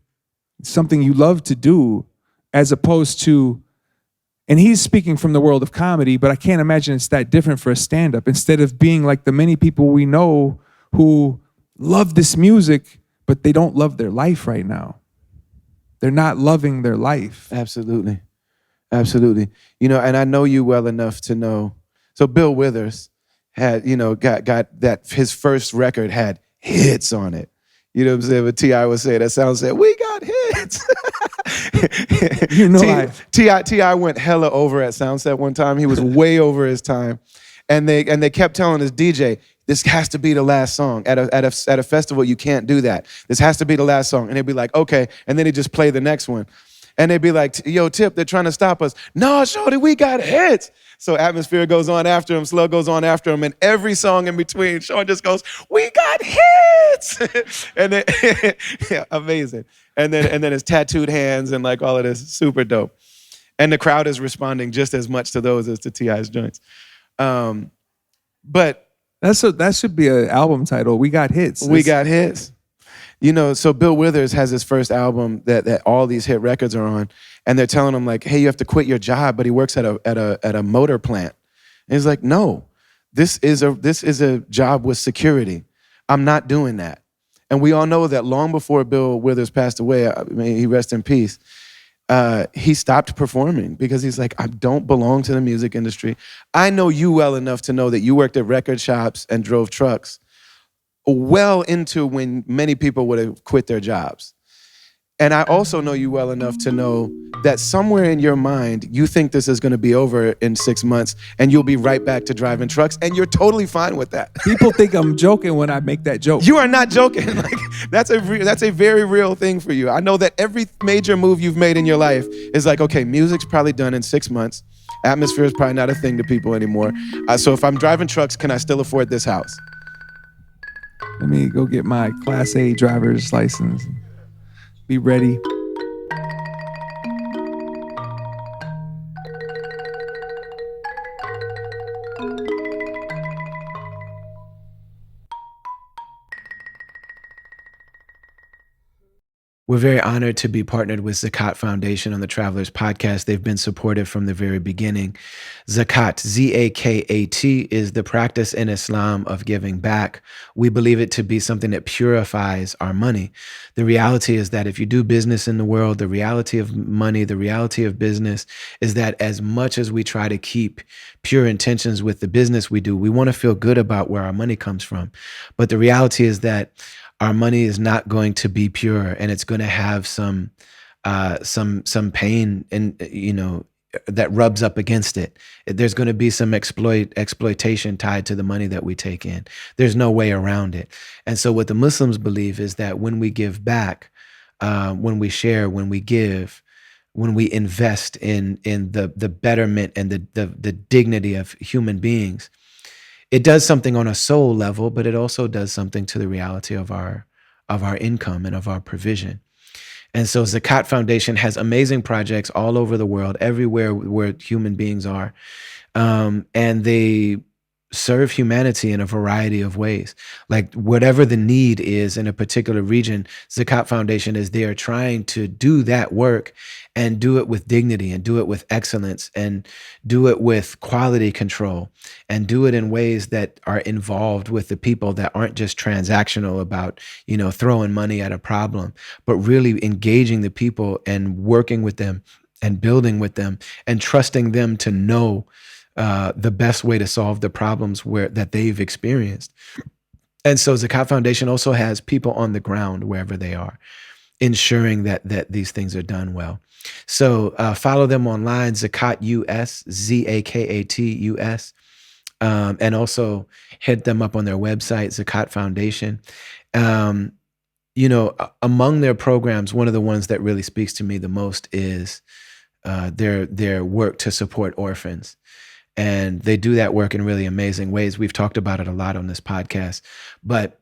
something you love to do, as opposed to, and he's speaking from the world of comedy, but I can't imagine it's that different for a stand-up. Instead of being like the many people we know who love this music, but they don't love their life right now. They're not loving their life. Absolutely. And I know you well enough to know. So Bill Withers had, got that his first record had hits on it. You know what I'm saying? But T.I. would say that sound said, we got hits. T.I. went hella over at Soundset one time. He was way over his time. And they kept telling his DJ, this has to be the last song. At a festival, you can't do that. This has to be the last song. And they'd be like, okay. And then he'd just play the next one. And they'd be like, yo, Tip, they're trying to stop us. No, shorty, we got hits. So Atmosphere goes on after him, Slug goes on after him, and every song in between, Sean just goes, we got hits. And then, yeah, amazing. And then his tattooed hands and like all of this, super dope. And the crowd is responding just as much to those as to T.I.'s joints. But that should be an album title. We got hits. We got hits. So Bill Withers has his first album that all these hit records are on, and they're telling him like, hey, you have to quit your job, but he works at a motor plant. And he's like, no, this is a job with security. I'm not doing that. And we all know that long before Bill Withers passed away, may he rest in peace, he stopped performing because he's like, I don't belong to the music industry. I know you well enough to know that you worked at record shops and drove trucks well into when many people would have quit their jobs. And I also know you well enough to know that somewhere in your mind, you think this is going to be over in 6 months and you'll be right back to driving trucks. And you're totally fine with that. People think I'm joking when I make that joke. You are not joking. Like that's a very real thing for you. I know that every major move you've made in your life is like, okay, music's probably done in 6 months. Atmosphere is probably not a thing to people anymore. So if I'm driving trucks, can I still afford this house? Let me go get my Class A driver's license. Be ready. We're very honored to be partnered with Zakat Foundation on the Travelers Podcast. They've been supportive from the very beginning. Zakat, Z-A-K-A-T, is the practice in Islam of giving back. We believe it to be something that purifies our money. The reality is that if you do business in the world, the reality of money, the reality of business is that as much as we try to keep pure intentions with the business we do, we want to feel good about where our money comes from. But the reality is that our money is not going to be pure, and it's going to have some pain, and that rubs up against it. There's going to be some exploitation tied to the money that we take in. There's no way around it. And so, what the Muslims believe is that when we give back, when we share, when we give, when we invest in the betterment and the dignity of human beings, it does something on a soul level, but it also does something to the reality of our income and of our provision. And so Zakat Foundation has amazing projects all over the world, everywhere where human beings are. And they serve humanity in a variety of ways. Like whatever the need is in a particular region, Zakat Foundation is there trying to do that work and do it with dignity and do it with excellence and do it with quality control and do it in ways that are involved with the people, that aren't just transactional about, throwing money at a problem, but really engaging the people and working with them and building with them and trusting them to know the best way to solve the problems that they've experienced. And so Zakat Foundation also has people on the ground wherever they are, ensuring that these things are done well. So follow them online, Zakat US, Z-A-K-A-T US, and also hit them up on their website, Zakat Foundation. Among their programs, one of the ones that really speaks to me the most is their work to support orphans. And they do that work in really amazing ways. We've talked about it a lot on this podcast. But,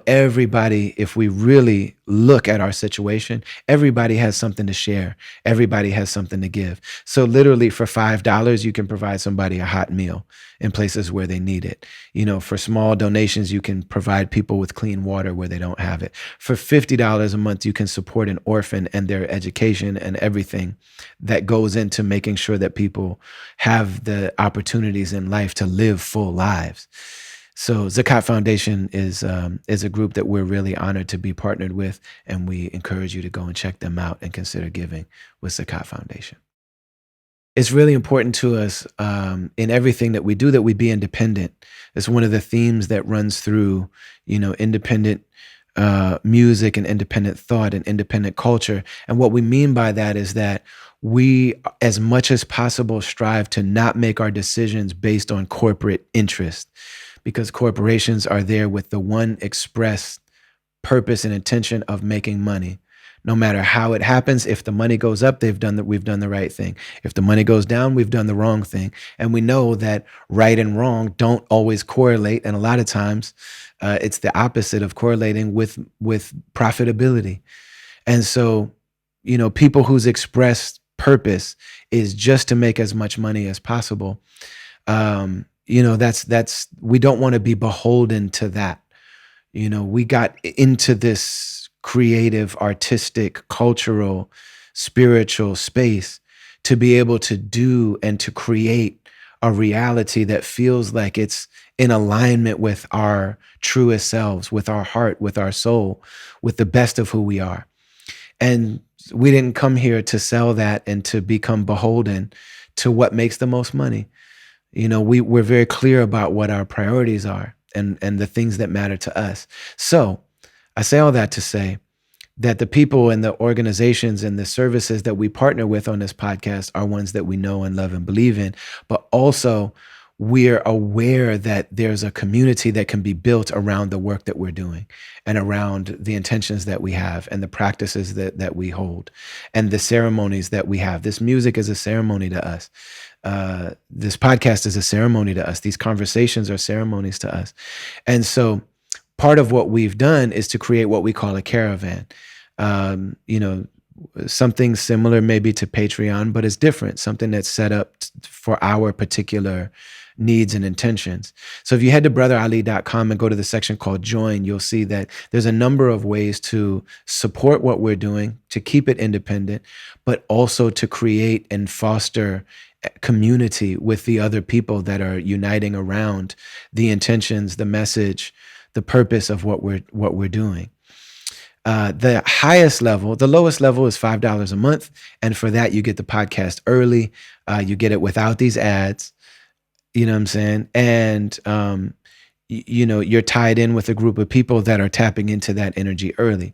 everybody, if we really look at our situation, everybody has something to share. Everybody has something to give. So literally for $5, you can provide somebody a hot meal in places where they need it. For small donations, you can provide people with clean water where they don't have it. For $50 a month, you can support an orphan and their education and everything that goes into making sure that people have the opportunities in life to live full lives. So Zakat Foundation is a group that we're really honored to be partnered with, and we encourage you to go and check them out and consider giving with Zakat Foundation. It's really important to us in everything that we do that we be independent. It's one of the themes that runs through, independent music and independent thought and independent culture. And what we mean by that is that we, as much as possible, strive to not make our decisions based on corporate interest, because corporations are there with the one express purpose and intention of making money. No matter how it happens, if the money goes up, we've done the right thing. If the money goes down, we've done the wrong thing. And we know that right and wrong don't always correlate. And a lot of times it's the opposite of correlating with profitability. And so, people whose expressed purpose is just to make as much money as possible, that's we don't want to be beholden to that. We got into this creative, artistic, cultural, spiritual space to be able to do and to create a reality that feels like it's in alignment with our truest selves, with our heart, with our soul, with the best of who we are. And we didn't come here to sell that and to become beholden to what makes the most money. We're very clear about what our priorities are and the things that matter to us. So I say all that to say that the people and the organizations and the services that we partner with on this podcast are ones that we know and love and believe in, but also we're aware that there's a community that can be built around the work that we're doing and around the intentions that we have and the practices that we hold and the ceremonies that we have. This music is a ceremony to us. This podcast is a ceremony to us. These conversations are ceremonies to us. And so part of what we've done is to create what we call a caravan. You know, something similar maybe to Patreon, but it's different, something that's set up for our particular needs and intentions. So if you head to brotherali.com and go to the section called Join, you'll see that there's a number of ways to support what we're doing, to keep it independent, but also to create and foster community with the other people that are uniting around the intentions, the message, the purpose of what we're doing. The highest level, the lowest level is $5 a month. And for that, you get the podcast early. You get it without these ads. You know what I'm saying? And, you know, you're tied in with a group of people that are tapping into that energy early.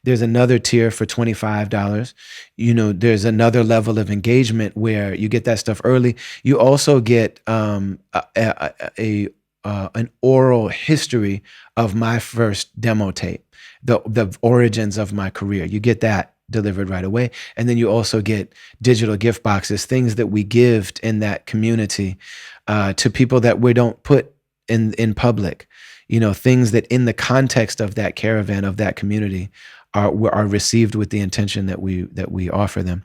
There's another tier for $25. You know, there's another level of engagement where you get that stuff early. You also get an oral history of my first demo tape, the origins of my career. You get that delivered right away. And then you also get digital gift boxes, things that we give in that community to people that we don't put in public, you know, things that in the context of that caravan, of that community are received with the intention that we offer them.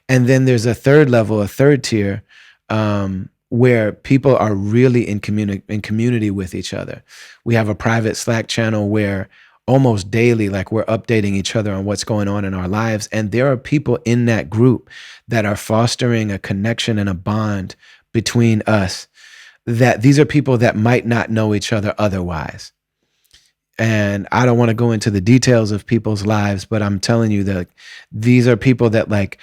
And then there's a third level, a third tier, where people are really in community with each other. We have a private Slack channel where almost daily, like we're updating each other on what's going on in our lives. And there are people in that group that are fostering a connection and a bond between us, that these are people that might not know each other otherwise. And I don't want to go into the details of people's lives, but I'm telling you that these are people that like,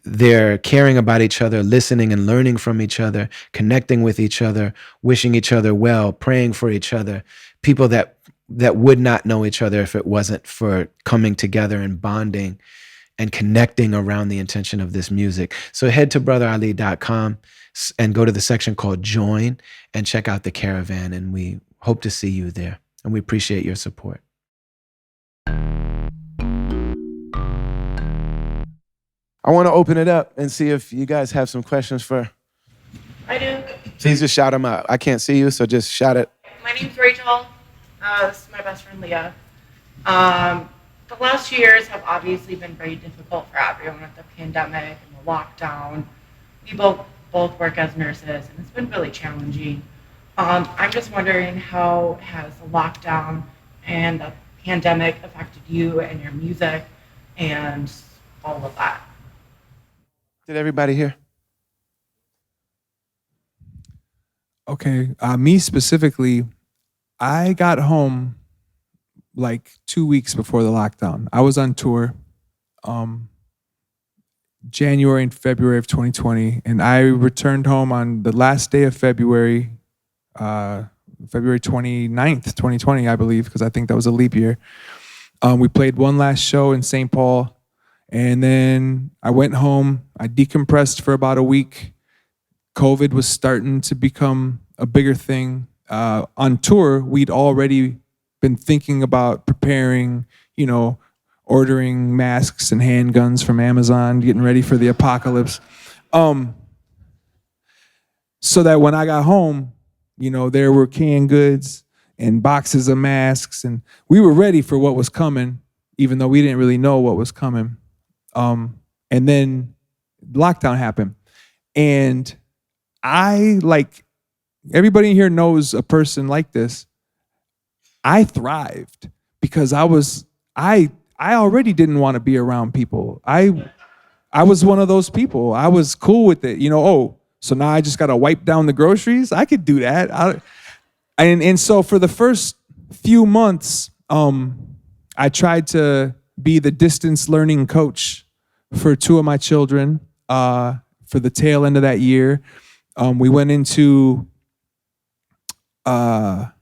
they're caring about each other, listening and learning from each other, connecting with each other, wishing each other well, praying for each other, people that would not know each other if it wasn't for coming together and bonding and connecting around the intention of this music. So head to brotherali.com and go to the section called Join and check out the caravan. And we hope to see you there. And we appreciate your support. I want to open it up and see if you guys have some questions for. I do. Please just shout them out. I can't see you, so just shout it. My name's Rachel. This is my best friend, Leah. The last 2 years have obviously been very difficult for everyone with the pandemic and the lockdown. We both work as nurses, and it's been really challenging. I'm just wondering, how has the lockdown and the pandemic affected you and your music and all of that? Did everybody hear? Okay, me specifically, I got home like 2 weeks before the lockdown. I was on tour January and February of 2020, and I returned home on the last day of February, February 29th, 2020, I believe, because I think that was a leap year. We played one last show in St. Paul, and then I went home. I decompressed for about a week. COVID was starting to become a bigger thing. On tour, we'd already been thinking about preparing, you know, ordering masks and handguns from Amazon, getting ready for the apocalypse. So that when I got home, you know, there were canned goods and boxes of masks, and we were ready for what was coming, even though we didn't really know what was coming. And then lockdown happened. And I, like, everybody here knows a person like this. I thrived because I already didn't want to be around people. I was one of those people. I was cool with it. You know, oh, so now I just got to wipe down the groceries? I could do that. And so for the first few months, I tried to be the distance learning coach for two of my children for the tail end of that year. We went into, right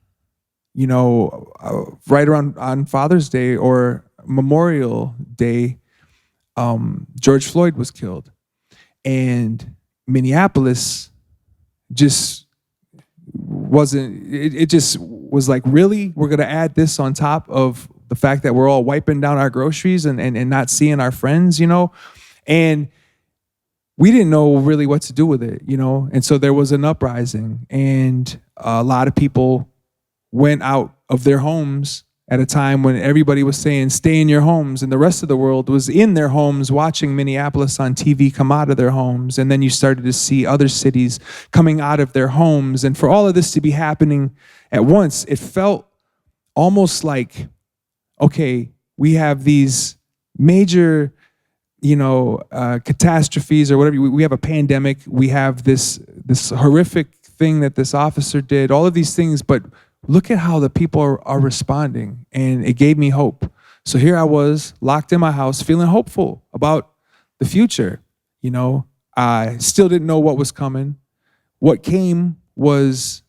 around on Father's Day or Memorial Day, George Floyd was killed. And Minneapolis just wasn't, it just was like, really? We're going to add this on top of the fact that we're all wiping down our groceries and not seeing our friends, And we didn't know really what to do with it, And so there was an uprising, and a lot of people went out of their homes at a time when everybody was saying, stay in your homes, and the rest of the world was in their homes watching Minneapolis on TV come out of their homes. And then you started to see other cities coming out of their homes. And for all of this to be happening at once, it felt almost like, okay, we have these major catastrophes or whatever. We have a pandemic. We have this horrific thing that this officer did, all of these things, but look at how the people are responding. And it gave me hope. So here I was locked in my house feeling hopeful about the future. I still didn't know what was coming. What came was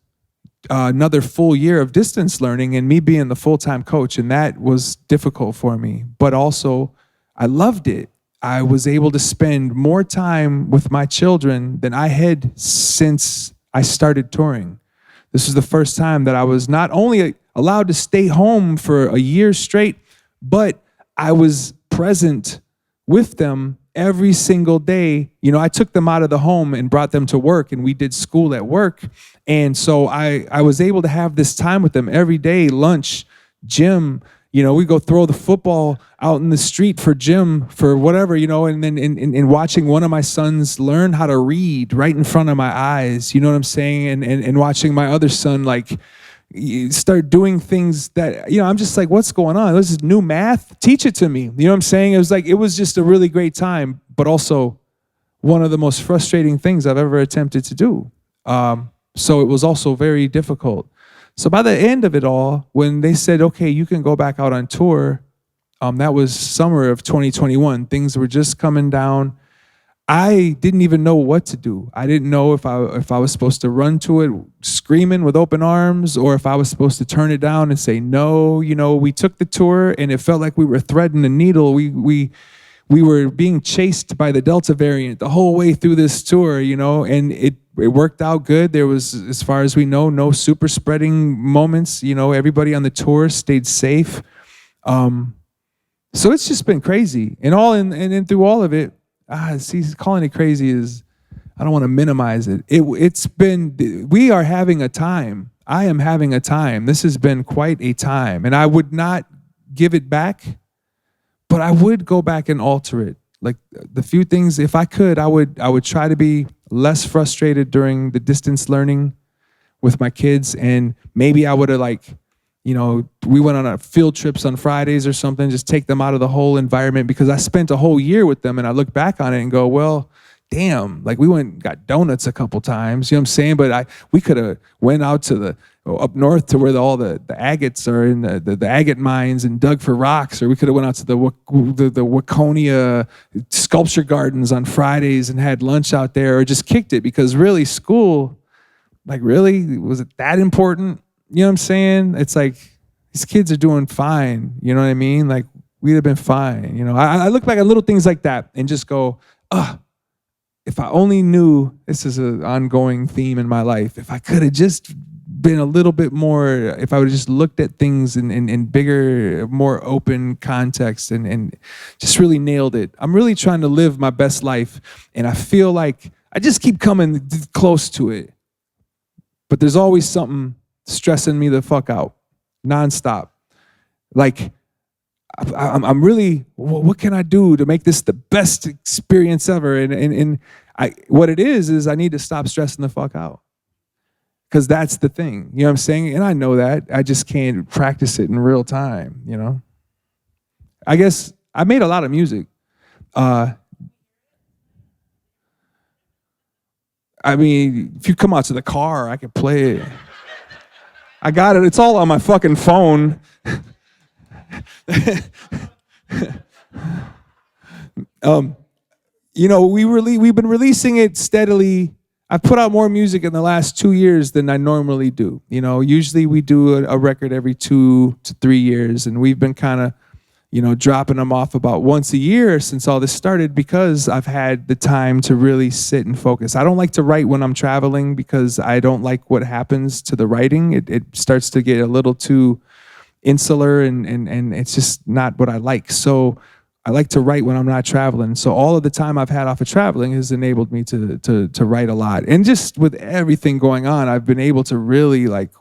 another full year of distance learning and me being the full-time coach. And that was difficult for me, but also I loved it. I was able to spend more time with my children than I had since I started touring. This was the first time that I was not only allowed to stay home for a year straight, but I was present with them every single day. I took them out of the home and brought them to work, and we did school at work. And so I was able to have this time with them every day, lunch, gym. We go throw the football out in the street for gym, for whatever, and then in watching one of my sons learn how to read right in front of my eyes, you know what I'm saying? And watching my other son start doing things that, I'm just like, what's going on? This is new math. Teach it to me. You know what I'm saying? It was just a really great time, but also one of the most frustrating things I've ever attempted to do. So it was also very difficult. So by the end of it all, when they said, okay, you can go back out on tour, that was summer of 2021. Things were just coming down. I didn't even know what to do. I didn't know if I was supposed to run to it screaming with open arms, or if I was supposed to turn it down and say no. We took the tour and it felt like we were threading a needle. We were being chased by the Delta variant the whole way through this tour, and it worked out good. There was, as far as we know, no super spreading moments. Everybody on the tour stayed safe. So it's just been crazy. And through all of it, calling it crazy is, I don't want to minimize it. We are having a time. I am having a time. This has been quite a time. And I would not give it back, but I would go back and alter it. Like the few things, if I could, I would try to be less frustrated during the distance learning with my kids. And maybe I would have we went on our field trips on Fridays or something, just take them out of the whole environment, because I spent a whole year with them and I look back on it and go, well, damn, we went and got donuts a couple times, you know what I'm saying? But we could have went out to up north to where all the agates are in the agate mines and dug for rocks, or we could have went out to the Waconia sculpture gardens on Fridays and had lunch out there, or just kicked it, because really school, really, was it that important? You know what I'm saying? It's like, these kids are doing fine. You know what I mean? We'd have been fine. I look back at little things like that and just go, if I only knew, this is an ongoing theme in my life, if I could have just been a little bit more, if I would have just looked at things in bigger, more open context and just really nailed it. I'm really trying to live my best life, and I feel like I just keep coming close to it. But there's always something stressing me the fuck out, nonstop. I'm really, what can I do to make this the best experience ever? And what it is I need to stop stressing the fuck out, because that's the thing. You know what I'm saying? And I know that. I just can't practice it in real time. I guess I made a lot of music. If you come out to the car, I can play it. I got it. It's all on my fucking phone. We've been releasing it steadily. I've put out more music in the last 2 years than I normally do. Usually we do a record every 2 to 3 years, and we've been kind of dropping them off about once a year since all this started, because I've had the time to really sit and focus. I don't like to write when I'm traveling because I don't like what happens to the writing. It starts to get a little too insular, and it's just not what I like. So I like to write when I'm not traveling. So all of the time I've had off of traveling has enabled me to write a lot. And just with everything going on, I've been able to really like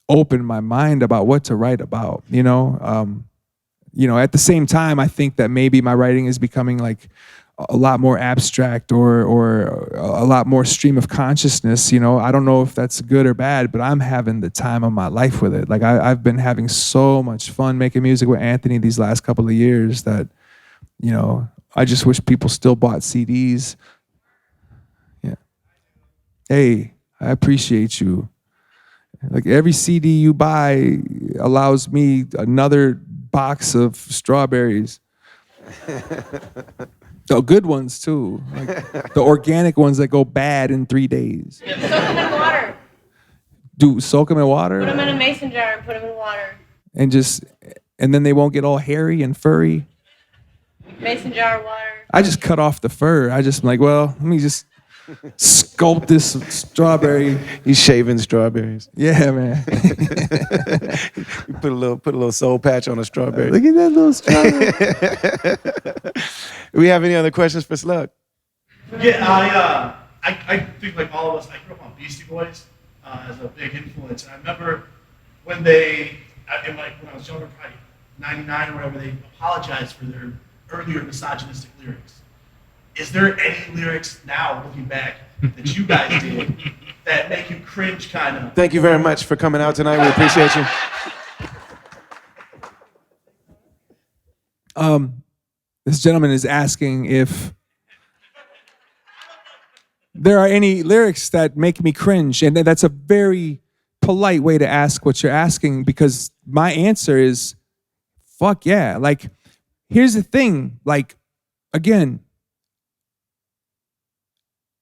open my mind about what to write about, at the same time, I think that maybe my writing is becoming like a lot more abstract or a lot more stream of consciousness. I don't know if that's good or bad, but I'm having the time of my life with it. Like I've been having so much fun making music with Anthony these last couple of years that, I just wish people still bought CDs. Yeah. Hey, I appreciate you. Like every CD you buy allows me another box of strawberries. The good ones too, like the organic ones that go bad in 3 days. Soak them in water. Soak them in water? Put them in a mason jar and put them in water. And then they won't get all hairy and furry. Mason jar, water. I just cut off the fur. I just like, well, let me just sculpt this strawberry. He's shaving strawberries. Yeah, man. You put a little soul patch on a strawberry. Look at that little strawberry. Do we have any other questions for Slug? Yeah, I think like all of us, I grew up on Beastie Boys as a big influence. And I remember when when I was younger, probably 99 or whatever, they apologized for their earlier misogynistic lyrics. Is there any lyrics now, looking back, that you guys did that make you cringe kind of? Thank you very much for coming out tonight. We appreciate you. This gentleman is asking if there are any lyrics that make me cringe. And that's a very polite way to ask what you're asking, because my answer is, fuck yeah. Like, here's the thing. Like, again,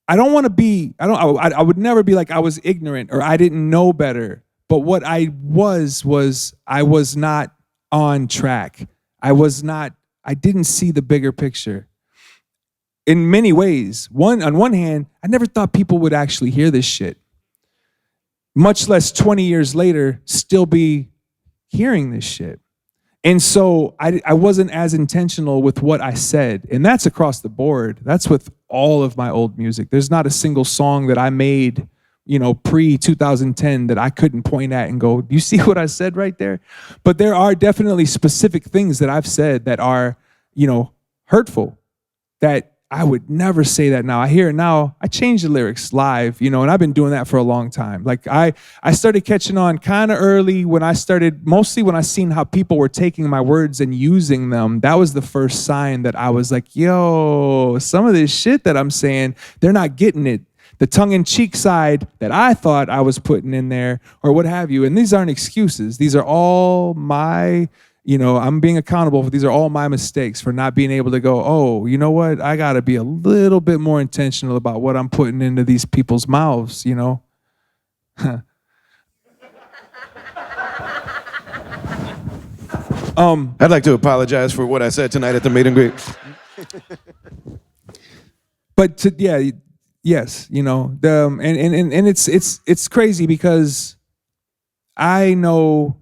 I would never be like I was ignorant or I didn't know better. But what I was I was not on track. I didn't see the bigger picture. In many ways, on one hand, I never thought people would actually hear this shit. Much less 20 years later, still be hearing this shit. And so I wasn't as intentional with what I said. And that's across the board. That's with all of my old music. There's not a single song that I made, pre-2010 that I couldn't point at and go, do you see what I said right there? But there are definitely specific things that I've said that are, hurtful, that I would never say that now. I hear it now. I change the lyrics live, and I've been doing that for a long time. Like I started catching on kind of early mostly when I seen how people were taking my words and using them. That was the first sign that I was like, yo, some of this shit that I'm saying, they're not getting it. The tongue-in-cheek side that I thought I was putting in there or what have you. And these aren't excuses. These are all my, I'm being accountable for, these are all my mistakes for not being able to go, oh, you know what? I got to be a little bit more intentional about what I'm putting into these people's mouths, I'd like to apologize for what I said tonight at the meet and greet. But yes, and it's crazy because I know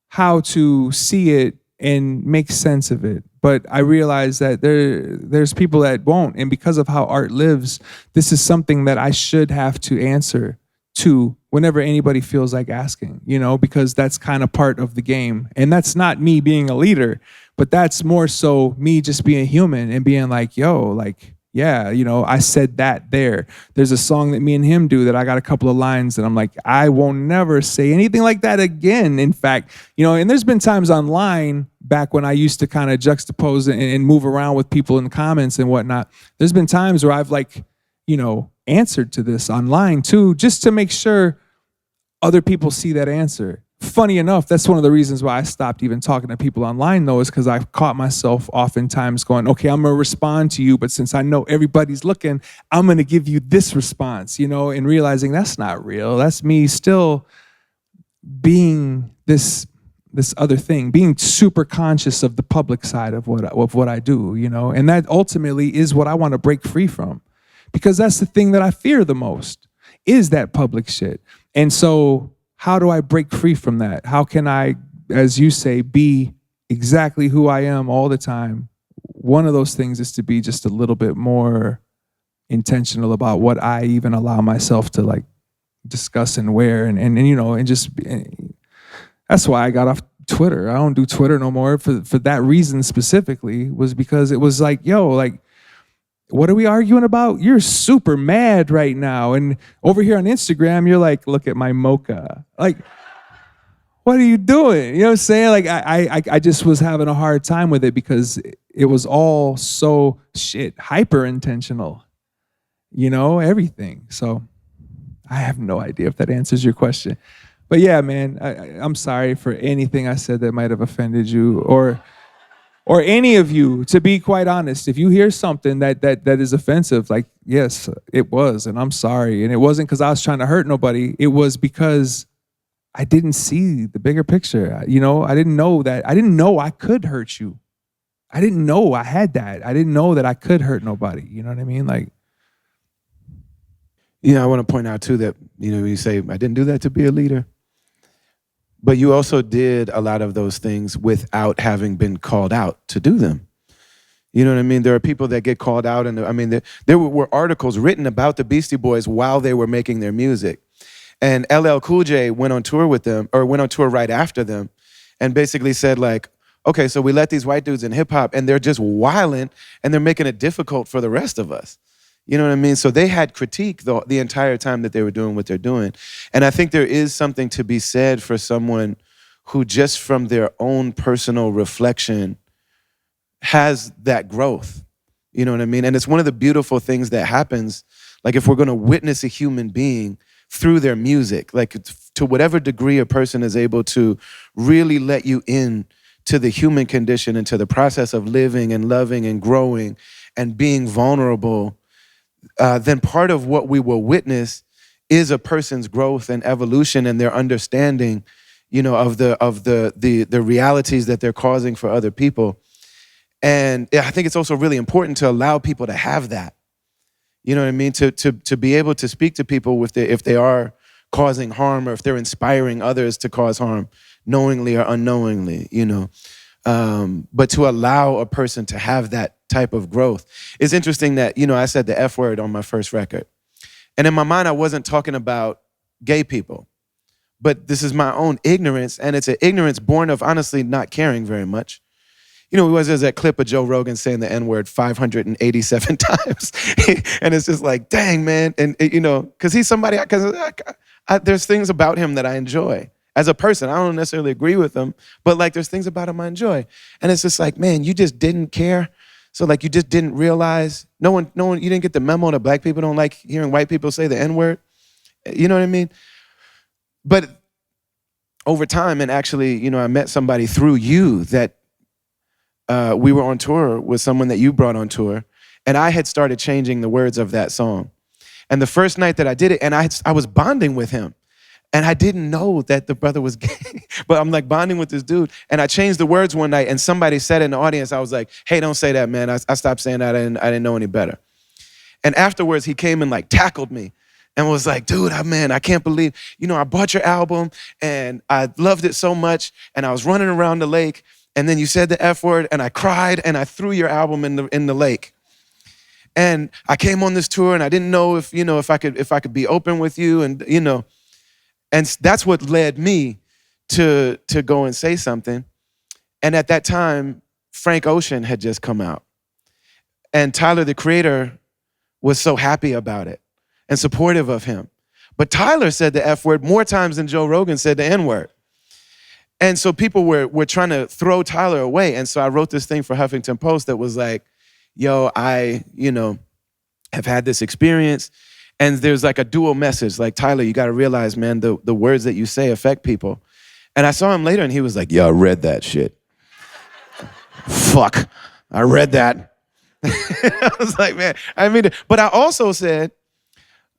how to see it and make sense of it. But I realize that there's people that won't. And because of how art lives, this is something that I should have to answer to whenever anybody feels like asking, because that's kind of part of the game. And that's not me being a leader, but that's more so me just being human and being like, yo, like, yeah, I said that there. There's a song that me and him do that I got a couple of lines that I'm like, I won't never say anything like that again. In fact, and there's been times online back when I used to kind of juxtapose and move around with people in the comments and whatnot. There's been times where I've answered to this online too, just to make sure other people see that answer. Funny enough, that's one of the reasons why I stopped even talking to people online, though, is because I've caught myself oftentimes going, okay, I'm going to respond to you, but since I know everybody's looking, I'm going to give you this response, and realizing that's not real. That's me still being this this other thing, being super conscious of the public side of what I do, you know, and that ultimately is what I want to break free from, because that's the thing that I fear the most, is that public shit. And so how do I break free from that? How can I, as you say, be exactly who I am all the time? One of those things is to be just a little bit more intentional about what I even allow myself to like discuss and wear, and you know, and just that's why I got off Twitter. I don't do Twitter no more for that reason specifically, was because it was like, yo, like, what are we arguing about? You're super mad right now. And over here on Instagram, you're like, look at my mocha. Like, what are you doing? You know what I'm saying? Like, I just was having a hard time with it because it was all so hyper intentional, you know, everything. So I have no idea if that answers your question. But yeah, man, I'm sorry for anything I said that might have offended you or any of you. To be quite honest, if you hear something that is offensive, like, yes, it was, and I'm sorry. And it wasn't because I was trying to hurt nobody. It was because I didn't see the bigger picture. You know, I didn't know that. I didn't know I could hurt you. I didn't know I had that. I didn't know that I could hurt nobody. You know what I mean? Like, You know, I want to point out too that, you know, you say, I didn't do that to be a leader. But you also did a lot of those things without having been called out to do them. You know what I mean? There are people that get called out, and I mean, there were articles written about the Beastie Boys while they were making their music. And LL Cool J went on tour with them, or went on tour right after them, and basically said like, okay, so we let these white dudes in hip hop and they're just wilding and they're making it difficult for the rest of us. You know what I mean? So they had critique the entire time that they were doing what they're doing. And I think there is something to be said for someone who just from their own personal reflection has that growth. You know what I mean? And it's one of the beautiful things that happens, like if we're going to witness a human being through their music, like to whatever degree a person is able to really let you in to the human condition and to the process of living and loving and growing and being vulnerable, then part of what we will witness is a person's growth and evolution and their understanding, you know, of the realities that they're causing for other people. And I think it's also really important to allow people to have that. You know what I mean? To be able to speak to people if they are causing harm or if they're inspiring others to cause harm, knowingly or unknowingly, you know. But to allow a person to have that type of growth. It's interesting that, you know, I said the F word on my first record. And in my mind, I wasn't talking about gay people. But this is my own ignorance, and it's an ignorance born of honestly not caring very much. You know, there's that clip of Joe Rogan saying the N-word 587 times. And it's just like, dang, man. And, you know, because he's somebody, because there's things about him that I enjoy. As a person, I don't necessarily agree with him, but like there's things about him I enjoy. And it's just like, man, you just didn't care. So like you just didn't realize, no one, you didn't get the memo that black people don't like hearing white people say the N-word. You know what I mean? But over time, and actually, you know, I met somebody through you that we were on tour with someone that you brought on tour, and I had started changing the words of that song. And the first night that I did it, and I was bonding with him. And I didn't know that the brother was gay, but I'm like bonding with this dude. And I changed the words one night and somebody said in the audience, I was like, hey, don't say that, man. I stopped saying that. I didn't know any better. And afterwards he came and like tackled me and was like, dude, man, I can't believe, you know, I bought your album and I loved it so much. And I was running around the lake and then you said the F word and I cried and I threw your album in the lake. And I came on this tour and I didn't know if, you know, if I could be open with you and, you know, and that's what led me to go and say something. And at that time, Frank Ocean had just come out. And Tyler, the Creator, was so happy about it and supportive of him. But Tyler said the F word more times than Joe Rogan said the N word. And so people were trying to throw Tyler away. And so I wrote this thing for Huffington Post that was like, yo, I, you know, have had this experience. And there's like a dual message, like, Tyler, you got to realize, man, the words that you say affect people. And I saw him later and he was like, yeah, I read that shit. Fuck, I read that. I was like, man, I mean, but I also said,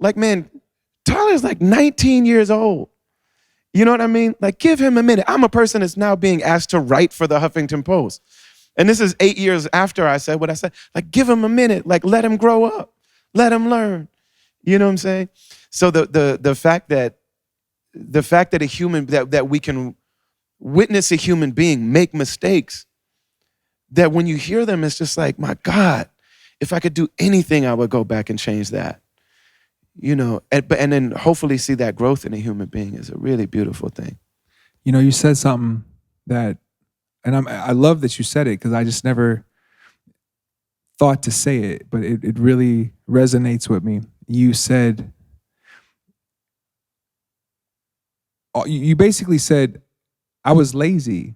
like, man, Tyler's like 19 years old. You know what I mean? Like, give him a minute. I'm a person that's now being asked to write for the Huffington Post. And this is 8 years after I said what I said. Like, give him a minute. Like, let him grow up. Let him learn. You know what I'm saying? So the fact that a human, that we can witness a human being make mistakes, that when you hear them, it's just like, my God, if I could do anything, I would go back and change that. You know, and then hopefully see that growth in a human being is a really beautiful thing. You know, you said something that, and I love that you said it, because I just never thought to say it, but it really resonates with me. You said, you basically said, I was lazy.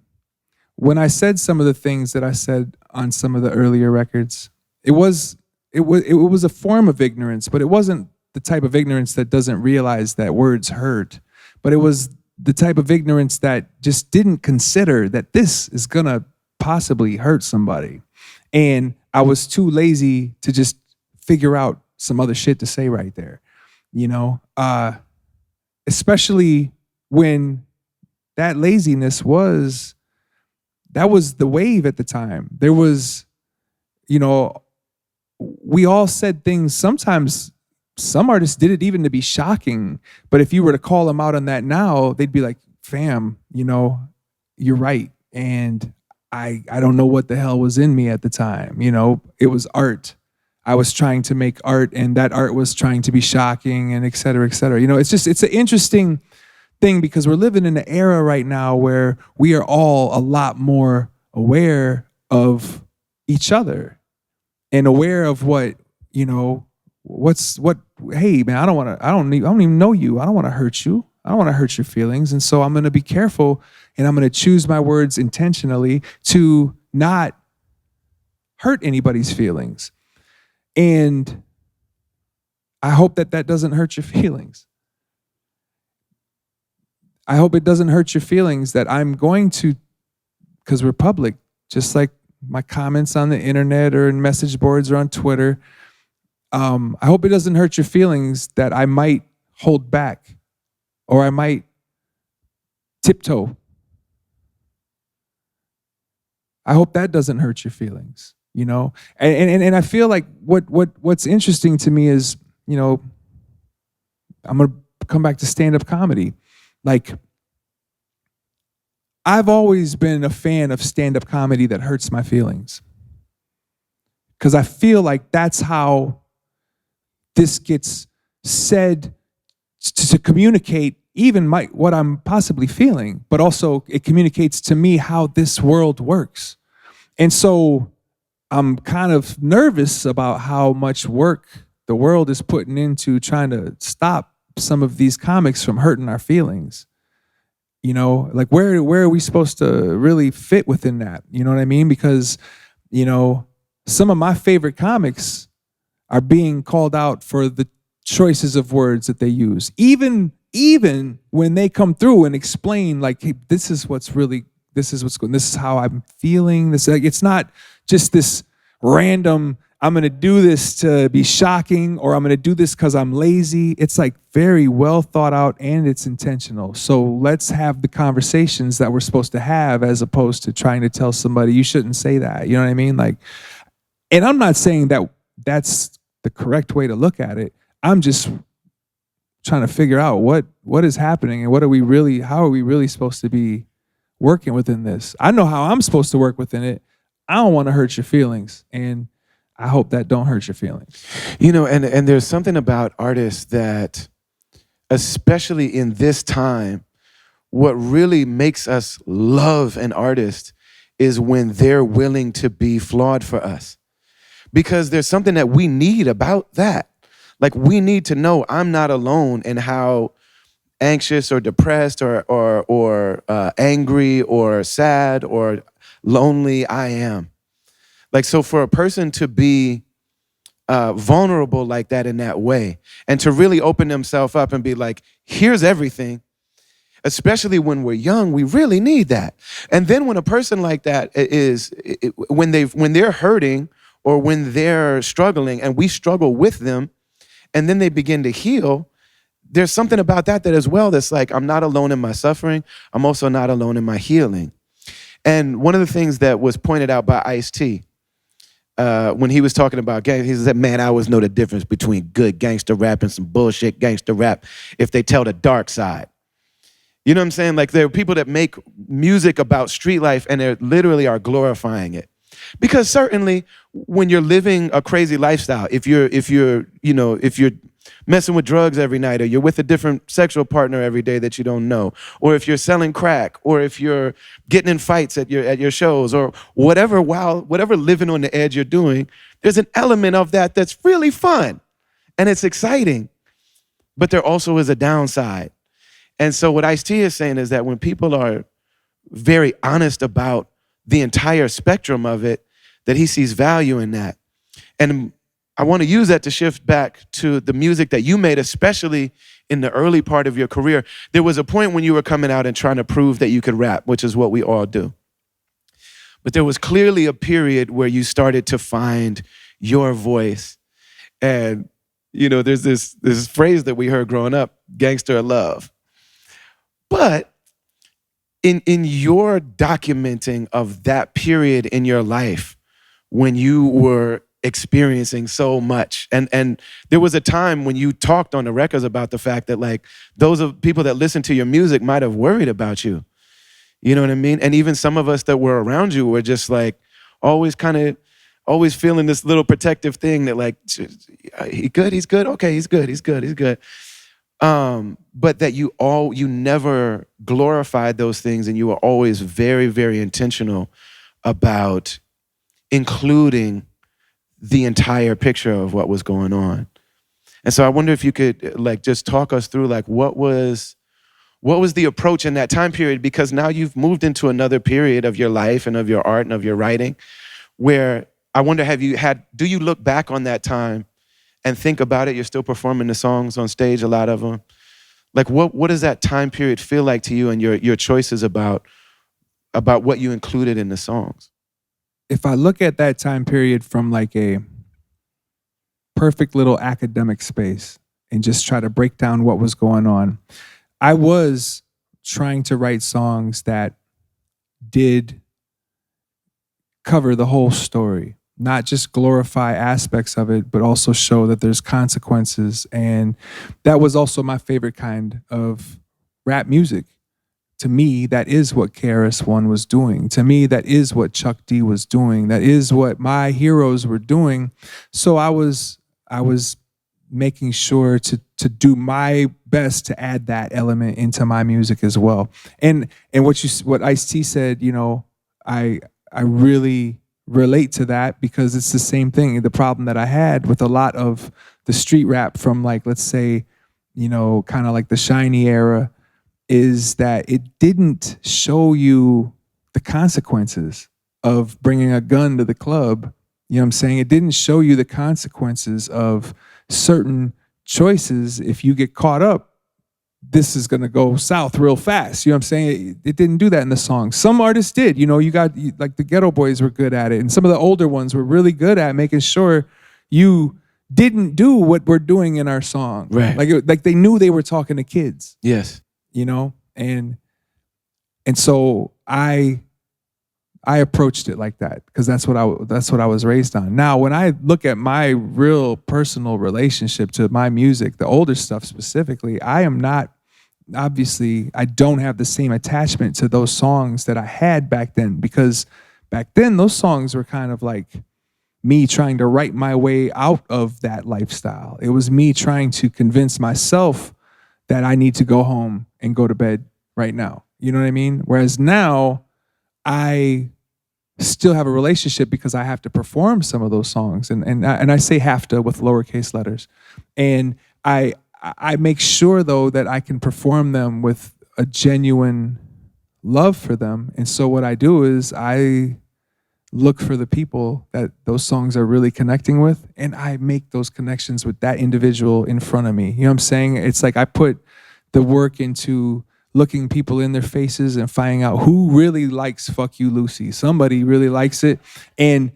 When I said some of the things that I said on some of the earlier records, it was a form of ignorance, but it wasn't the type of ignorance that doesn't realize that words hurt, but it was the type of ignorance that just didn't consider that this is gonna possibly hurt somebody. And I was too lazy to just figure out some other shit to say right there, you know? Especially when that laziness was the wave at the time. There was, you know, we all said things, sometimes some artists did it even to be shocking, but if you were to call them out on that now, they'd be like, fam, you know, you're right. And I don't know what the hell was in me at the time. You know, it was art. I was trying to make art, and that art was trying to be shocking, and et cetera, et cetera. You know, it's an interesting thing, because we're living in an era right now where we are all a lot more aware of each other and aware of what, you know, hey man, I don't even know you. I don't want to hurt you. I don't want to hurt your feelings. And so I'm going to be careful, and I'm going to choose my words intentionally to not hurt anybody's feelings. And I hope that doesn't hurt your feelings. I hope it doesn't hurt your feelings that I'm going to, because we're public, just like my comments on the internet or in message boards or on Twitter. I hope it doesn't hurt your feelings that I might hold back, or I might tiptoe. I hope that doesn't hurt your feelings, you know? And I feel like what's interesting to me is, you know, I'm gonna come back to stand-up comedy. Like, I've always been a fan of stand-up comedy that hurts my feelings, because I feel like that's how this gets said to communicate even what I'm possibly feeling, but also it communicates to me how this world works. And so I'm kind of nervous about how much work the world is putting into trying to stop some of these comics from hurting our feelings. You know, like where are we supposed to really fit within that? You know what I mean? Because, you know, some of my favorite comics are being called out for the choices of words that they use. Even when they come through and explain, like, hey, this is what's going, this is how I'm feeling. This, like, it's not just this random, I'm going to do this to be shocking, or I'm going to do this because I'm lazy. It's like very well thought out, and it's intentional. So let's have the conversations that we're supposed to have, as opposed to trying to tell somebody you shouldn't say that. You know what I mean? Like, and I'm not saying that that's the correct way to look at it. I'm just trying to figure out what is happening, and how are we really supposed to be working within this. I know how I'm supposed to work within it. I don't want to hurt your feelings, and I hope that don't hurt your feelings. You know, and there's something about artists that, especially in this time, what really makes us love an artist is when they're willing to be flawed for us. Because there's something that we need about that. Like, we need to know I'm not alone in how anxious or depressed or angry or sad or lonely I am. Like, so for a person to be vulnerable like that in that way, and to really open themselves up and be like, here's everything, especially when we're young, we really need that. And then when a person like that when they're hurting or when they're struggling and we struggle with them, and then they begin to heal, there's something about that as well that's like, I'm not alone in my suffering. I'm also not alone in my healing. And one of the things that was pointed out by Ice-T, when he was talking about gang, he said, man, I always know the difference between good gangster rap and some bullshit gangster rap if they tell the dark side. You know what I'm saying? Like, there are people that make music about street life and they literally are glorifying it. Because certainly when you're living a crazy lifestyle, if you're messing with drugs every night, or you're with a different sexual partner every day that you don't know, or if you're selling crack, or if you're getting in fights at your shows, or whatever living on the edge you're doing, there's an element of that that's really fun and it's exciting. But there also is a downside. And so what Ice-T is saying is that when people are very honest about the entire spectrum of it, that he sees value in that. And I want to use that to shift back to the music that you made, especially in the early part of your career. There was a point when you were coming out and trying to prove that you could rap, which is what we all do. But there was clearly a period where you started to find your voice. And, there's this phrase that we heard growing up, gangster of love. But in your documenting of that period in your life when you were experiencing so much, and there was a time when you talked on the records about the fact that, like, those of people that listen to your music might have worried about you. You know what I mean? And even some of us that were around you were just like always feeling this little protective thing that, like, he's good, okay, he's good. But that you never glorified those things, and you were always very, very intentional about including the entire picture of what was going on. And so I wonder if you could, like, just talk us through, like, what was the approach in that time period? Because now you've moved into another period of your life and of your art and of your writing, where I wonder, do you look back on that time and think about it? You're still performing the songs on stage, a lot of them. Like, what does that time period feel like to you, and your choices about what you included in the songs? If I look at that time period from like a perfect little academic space and just try to break down what was going on, I was trying to write songs that did cover the whole story, not just glorify aspects of it, but also show that there's consequences. And that was also my favorite kind of rap music. To me, that is what KRS-One was doing. To me, that is what Chuck D was doing. That is what my heroes were doing. So I was making sure to do my best to add that element into my music as well. And what Ice-T said, I really relate to that, because it's the same thing. The problem that I had with a lot of the street rap from, like, let's say, kind of like the Shiny era, is that it didn't show you the consequences of bringing a gun to the club. You know what I'm saying? It didn't show you the consequences of certain choices. If you get caught up, this is going to go south real fast. You know what I'm saying? It didn't do that in the song. Some artists did. You got, like, the Ghetto Boys were good at it, and some of the older ones were really good at making sure you didn't do what we're doing in our song. Right. Like they knew they were talking to kids. Yes. And so I approached it like that, because that's what I was raised on. Now, when I look at my real personal relationship to my music, the older stuff specifically, I don't have the same attachment to those songs that I had back then, because back then those songs were kind of like me trying to write my way out of that lifestyle. It was me trying to convince myself that I need to go home and go to bed right now. You know what I mean? Whereas now, I still have a relationship because I have to perform some of those songs, and I say have to with lowercase letters, and I make sure, though, that I can perform them with a genuine love for them. And so what I do is I look for the people that those songs are really connecting with, and I make those connections with that individual in front of me. You know what I'm saying? It's like I put the work into looking people in their faces and finding out who really likes Fuck You, Lucy. Somebody really likes it. And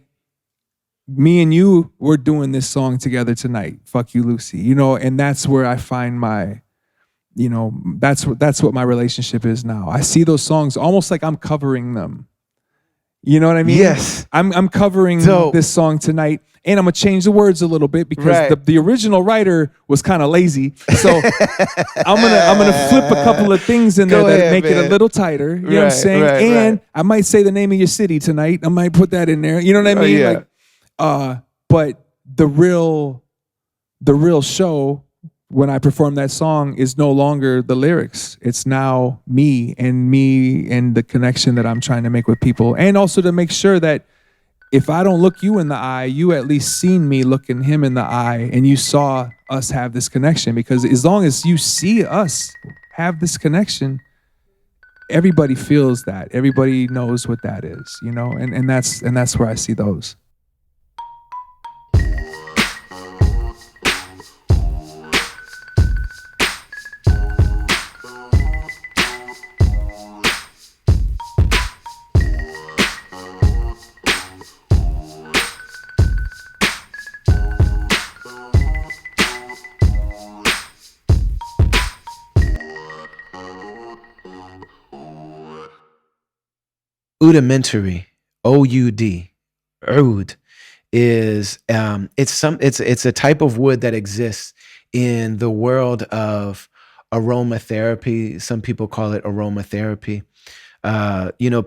me and you, we're doing this song together tonight, Fuck You, Lucy. And that's where I find my that's what my relationship is now. I see those songs almost like I'm covering them. You know what I mean? Yes. I'm covering Dope. this song tonight, and I'm gonna change the words a little bit because Right. the original writer was kind of lazy. So I'm gonna flip a couple of things in there Go that ahead, make it a man. little tighter. You know what I'm Right, saying? right, And right. I might say the name of your city tonight. I might put that in there. You know what I mean? yeah. But the real show when I perform that song is no longer the lyrics. It's now me and the connection that I'm trying to make with people. And also to make sure that if I don't look you in the eye, you at least seen me looking him in the eye and you saw us have this connection. Because as long as you see us have this connection, everybody feels that. Everybody knows what that is, and that's where I see those. Udimentary, OUD, oud, is it's a type of wood that exists in the world of aromatherapy. Some people call it aromatherapy.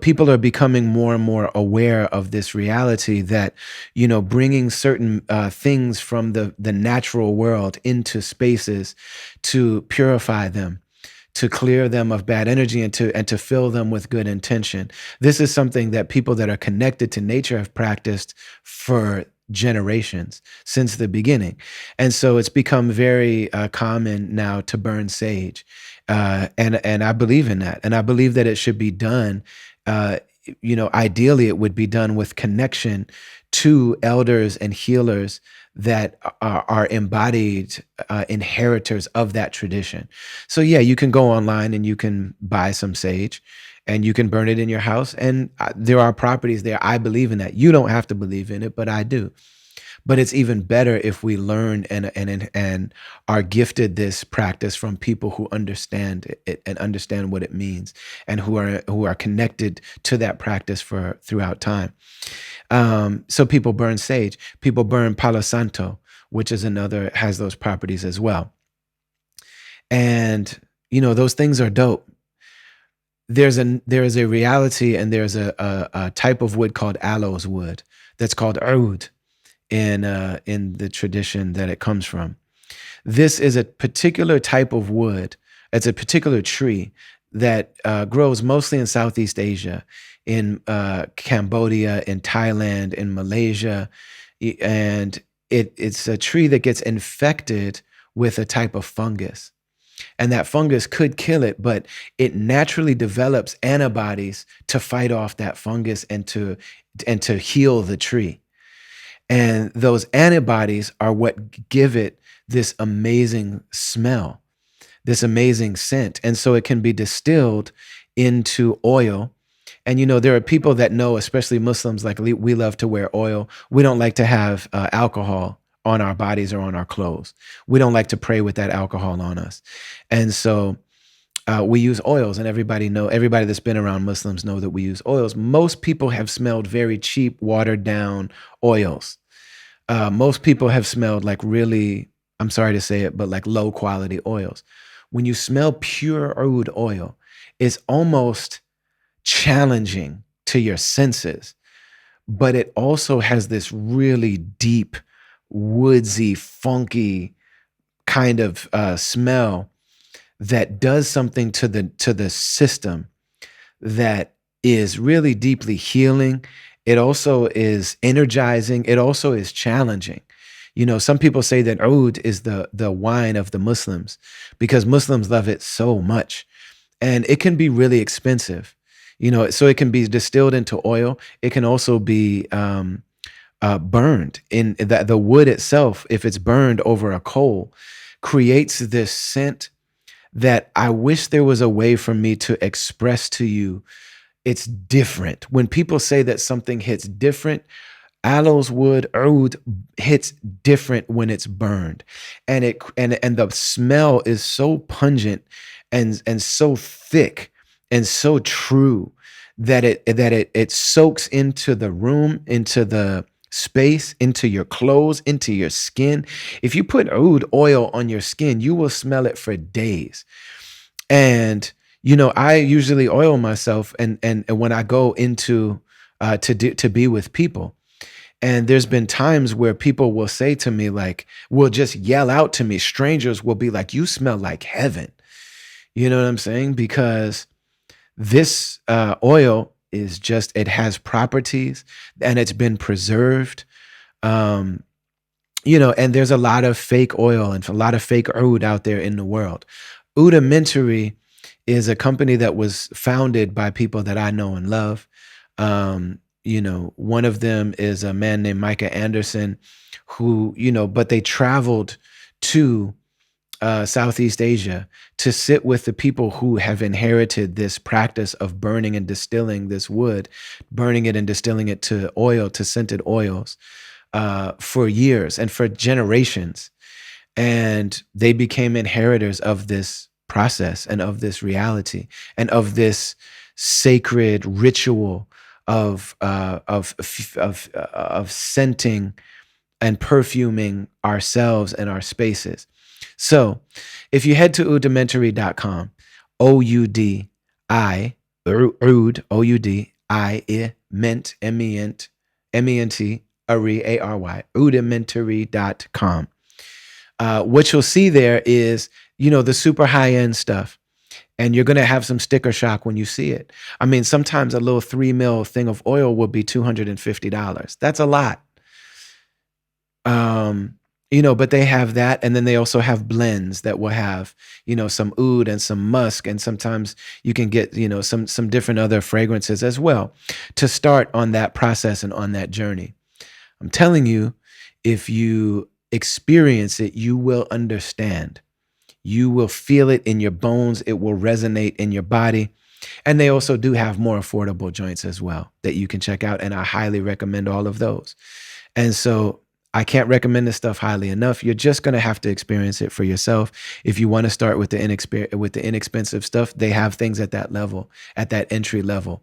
People are becoming more and more aware of this reality that, bringing certain things from the natural world into spaces to purify them, to clear them of bad energy and to fill them with good intention. This is something that people that are connected to nature have practiced for generations since the beginning. And so it's become very common now to burn sage. And I believe in that. And I believe that it should be done, ideally it would be done with connection to elders and healers that are embodied inheritors of that tradition. So yeah, you can go online and you can buy some sage and you can burn it in your house. And there are properties there. I believe in that. You don't have to believe in it, but I do. But it's even better if we learn and are gifted this practice from people who understand it and understand what it means, and who are connected to that practice throughout time. So people burn sage. People burn Palo Santo, which is has those properties as well. And those things are dope. There is a reality, and there's a type of wood called aloes wood that's called oud in the tradition that it comes from. This is a particular type of wood. It's a particular tree that grows mostly in Southeast Asia, in Cambodia, in Thailand, in Malaysia, and it's a tree that gets infected with a type of fungus. And that fungus could kill it, but it naturally develops antibodies to fight off that fungus and to heal the tree. And those antibodies are what give it this amazing smell, this amazing scent. And so it can be distilled into oil. And there are people that know, especially Muslims, like we love to wear oil. We don't like to have alcohol on our bodies or on our clothes. We don't like to pray with that alcohol on us. And so we use oils, and everybody that's been around Muslims know that we use oils. Most people have smelled very cheap, watered down oils. Most people have smelled like really, I'm sorry to say it, but like low quality oils. When you smell pure oud oil, it's almost challenging to your senses, but it also has this really deep, woodsy, funky kind of smell that does something to the system that is really deeply healing. It also is energizing. It also is challenging. Some people say that oud is the wine of the Muslims because Muslims love it so much, and it can be really expensive. So it can be distilled into oil. It can also be burned. In the wood itself, if it's burned over a coal, creates this scent that I wish there was a way for me to express to you. It's different. When people say that something hits different, aloes wood, oud hits different when it's burned, and the smell is so pungent and so thick and so true that it soaks into the room, into the space, into your clothes, into your skin. If you put oud oil on your skin, you will smell it for days. And I usually oil myself, and when I go into to be with people. And there's been times where people will say to me, like, will just yell out to me. Strangers will be like, "You smell like heaven." You know what I'm saying? Because this oil is just, it has properties and it's been preserved. Um, and there's a lot of fake oil and a lot of fake oud out there in the world. Udamentary is a company that was founded by people that I know and love. One of them is a man named Micah Anderson, who, but they traveled to Southeast Asia to sit with the people who have inherited this practice of burning and distilling this wood, burning it and distilling it to oil, to scented oils, for years and for generations. And they became inheritors of this process and of this reality and of this sacred ritual of scenting and perfuming ourselves and our spaces. So if you head to udamentary.com, O-U-D-I, Oud, O-U-D-I, ment, M-E-N-T, M-E-N-T, Ari, A-R-Y, udamentary.com. What you'll see there is, the super high-end stuff. And you're going to have some sticker shock when you see it. I mean, sometimes a little 3 ml thing of oil will be $250. That's a lot. But they have that. And then they also have blends that will have, some oud and some musk. And sometimes you can get, some different other fragrances as well to start on that process and on that journey. I'm telling you, if you experience it, you will understand. You will feel it in your bones. It will resonate in your body. And they also do have more affordable joints as well that you can check out. And I highly recommend all of those. And so I can't recommend this stuff highly enough. You're just going to have to experience it for yourself. If you want to start with the inexpensive stuff, they have things at that level, at that entry level.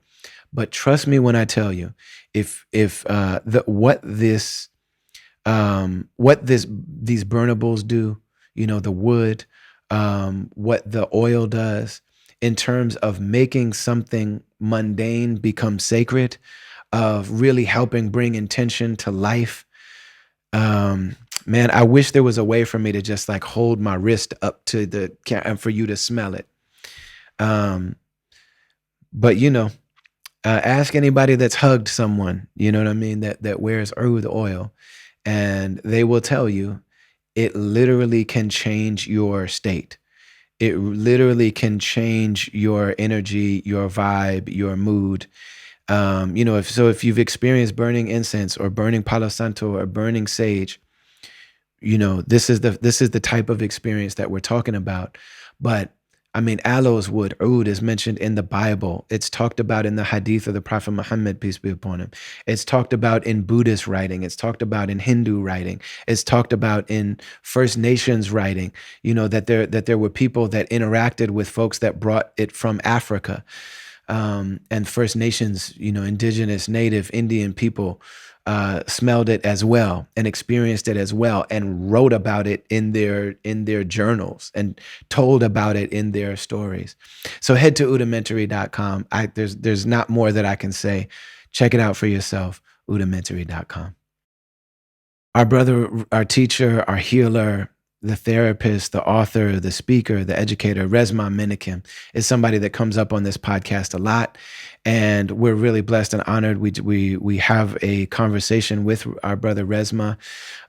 But trust me when I tell you, what these burnables do, the wood, what the oil does in terms of making something mundane become sacred, of really helping bring intention to life. Man, I wish there was a way for me to just like hold my wrist up to the and for you to smell it. But ask anybody that's hugged someone, you know what I mean, that wears oud oil, and they will tell you it literally can change your state. It literally can change your energy, your vibe, your mood. If you've experienced burning incense or burning Palo Santo or burning sage, this is the type of experience that we're talking about. But I mean, aloes wood, oud, is mentioned in the Bible. It's talked about in the hadith of the Prophet Muhammad, peace be upon him. It's talked about in Buddhist writing. It's talked about in Hindu writing. It's talked about in First Nations writing, that there were people that interacted with folks that brought it from Africa. And First Nations, indigenous, native, Indian people smelled it as well and experienced it as well and wrote about it in their journals and told about it in their stories. So head to udamentary.com. There's not more that I can say. Check it out for yourself, udamentary.com. Our brother, our teacher, our healer, the therapist, the author, the speaker, the educator, Resma Menachem, is somebody that comes up on this podcast a lot. And we're really blessed and honored. We have a conversation with our brother Resma.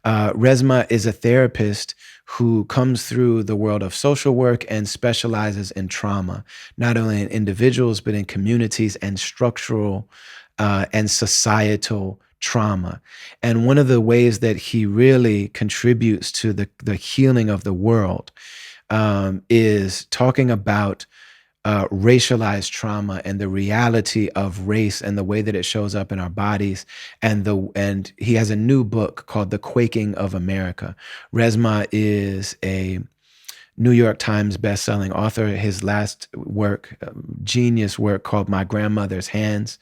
Resma is a therapist who comes through the world of social work and specializes in trauma, not only in individuals, but in communities and structural and societal trauma. And one of the ways that he really contributes to the healing of the world is talking about racialized trauma and the reality of race and the way that it shows up in our bodies. And he has a new book called The Quaking of America. Resmaa is a New York Times bestselling author. His last work, genius work called My Grandmother's Hands,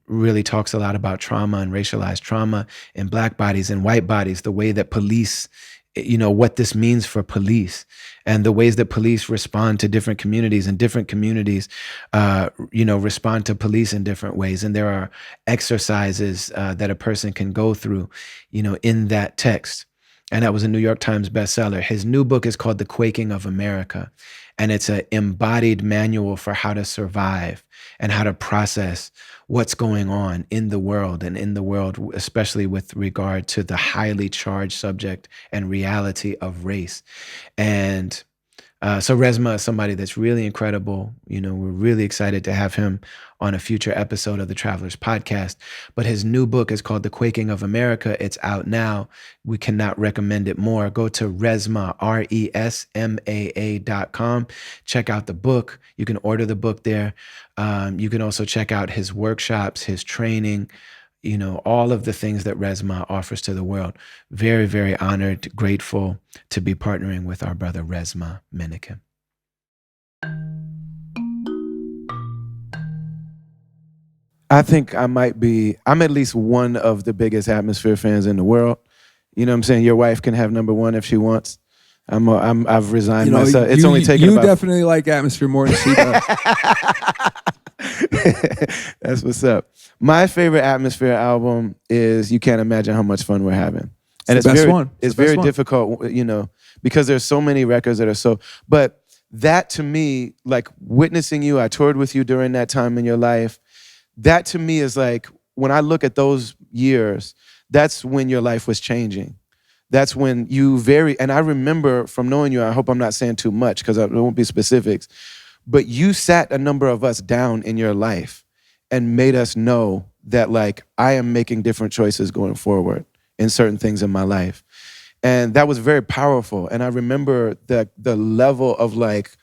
really talks a lot about trauma and racialized trauma in Black bodies and white bodies, the way that police, what this means for police and the ways that police respond to different communities, and different communities, respond to police in different ways. And there are exercises that a person can go through, in that text. And that was a New York Times bestseller. His new book is called The Quaking of America. And it's an embodied manual for how to survive and how to process what's going on in the world, and in the world, especially with regard to the highly charged subject and reality of race. And so Resmaa is somebody that's really incredible. We're really excited to have him on a future episode of the Travelers Podcast. But his new book is called The Quaking of America. It's out now. We cannot recommend it more. Go to Resmaa, RESMAA.com. Check out the book. You can order the book there. You can also check out his workshops, his training, all of the things that Resmaa offers to the world. Very, very honored, grateful to be partnering with our brother Resmaa Menakem. I think I'm at least one of the biggest Atmosphere fans in the world. You know what I'm saying? Your wife can have number one if she wants. I've resigned myself. It's only taken You about... definitely like Atmosphere more than she does. That's what's up. My favorite Atmosphere album is You Can't Imagine How Much Fun We're Having. And it's the best one. It's very difficult, because there's so many records that are so, but that to me, like witnessing you, I toured with you during that time in your life. That to me is like, when I look at those years, that's when your life was changing. That's when and I remember from knowing you, I hope I'm not saying too much because I won't be specifics, but you sat a number of us down in your life and made us know that like, I am making different choices going forward in certain things in my life. And that was very powerful. And I remember the level of like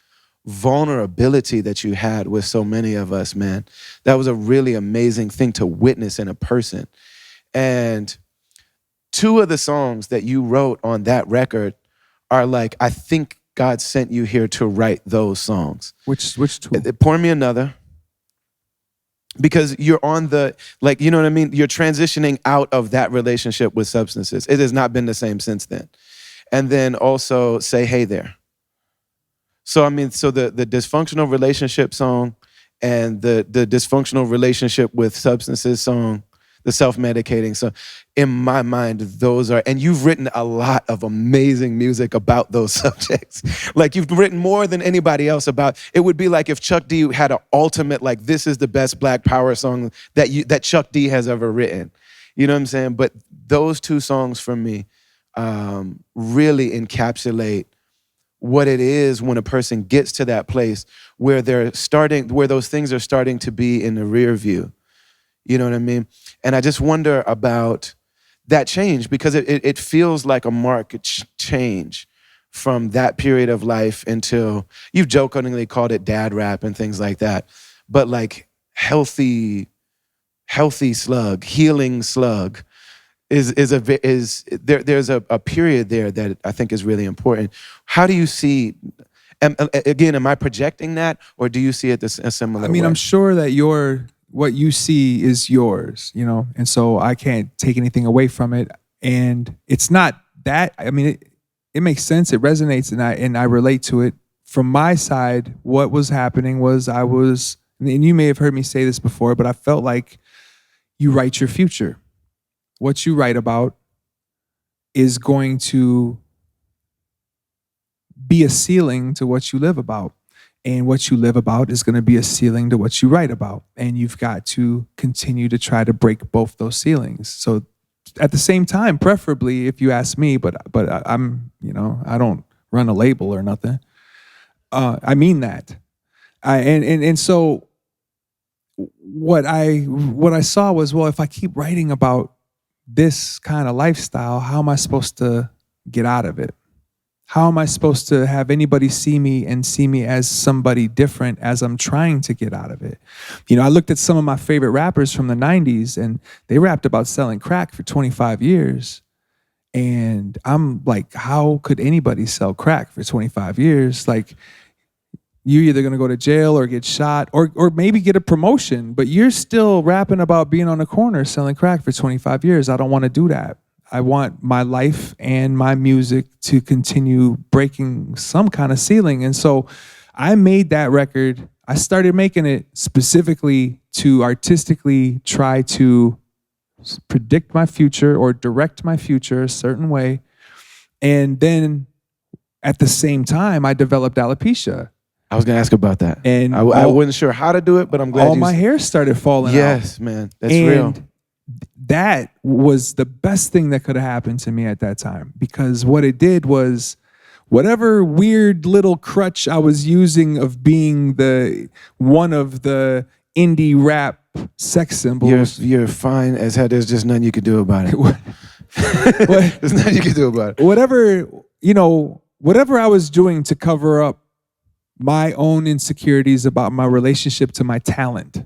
vulnerability that you had with so many of us, man. That was a really amazing thing to witness in a person. And two of the songs that you wrote on that record are like, I think God sent you here to write those songs. Which two? Pour Me Another. Because you're on the, like, you know what I mean? You're transitioning out of that relationship with substances. It has not been the same since then. And then also Say Hey There. So, I mean, so the dysfunctional relationship song and the dysfunctional relationship with substances song, the self-medicating song, in my mind, those are, and you've written a lot of amazing music about those subjects. Like you've written more than anybody else about, it would be like if Chuck D had an ultimate, like this is the best Black Power song that Chuck D has ever written. You know what I'm saying? But those two songs for me really encapsulate what it is when a person gets to that place where where those things are starting to be in the rear view. You know what I mean? And I just wonder about that change, because it feels like a marked change from that period of life until, you've jokingly called it dad rap and things like that, but like healthy slug, healing slug there's a period there that I think is really important. How do you see, again, am I projecting that, or do you see it a similar way? I mean, I'm sure that what you see is yours, and so I can't take anything away from it. And it's not that, I mean, it makes sense, it resonates, and I relate to it. From my side, what was happening was and you may have heard me say this before, but I felt like you write your future. What you write about is going to be a ceiling to what you live about. And what you live about is going to be a ceiling to what you write about. And you've got to continue to try to break both those ceilings. So at the same time, preferably, if you ask me, but I'm, I don't run a label or nothing. I mean that. And so what I saw was, well, if I keep writing about this kind of lifestyle, how am I supposed to get out of it? How am I supposed to have anybody see me and see me as somebody different as I'm trying to get out of it? You know, I looked at some of my favorite rappers from the 90s, and they rapped about selling crack for 25 years. And I'm like, how could anybody sell crack for 25 years? Like, you're either going to go to jail or get shot or maybe get a promotion, but you're still rapping about being on the corner selling crack for 25 years. I don't want to do that. I want my life and my music to continue breaking some kind of ceiling. And so I made that record. I started making it specifically to artistically try to predict my future or direct my future a certain way. And then at the same time, I developed alopecia. I was gonna ask about that, And I wasn't sure how to do it, but I'm glad. All my hair started falling out. Yes, man, that's and real. That was the best thing that could have happened to me at that time, because what it did was, whatever weird little crutch I was using of being one of the indie rap sex symbols. You're fine as hell. There's just nothing you can do about it. There's nothing you can do about it. Whatever I was doing to cover up my own insecurities about my relationship to my talent,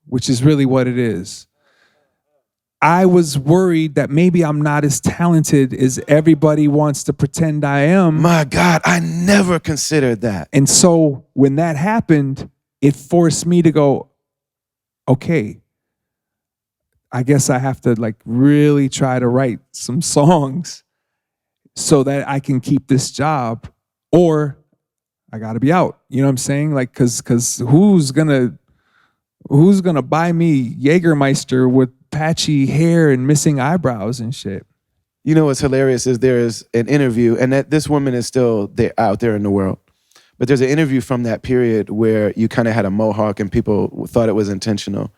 which is really what it is. I was worried that maybe I'm not as talented as everybody wants to pretend I am. My God, I never considered that. And so when that happened, it forced me to go, okay, I guess I have to like really try to write some songs so that I can keep this job, or I got to be out. You know what I'm saying? Like, cause who's gonna buy me Jägermeister with patchy hair and missing eyebrows and shit? You know what's hilarious is there is an interview, and that this woman is still out there in the world, but there's an interview from that period where you kind of had a mohawk and people thought it was intentional.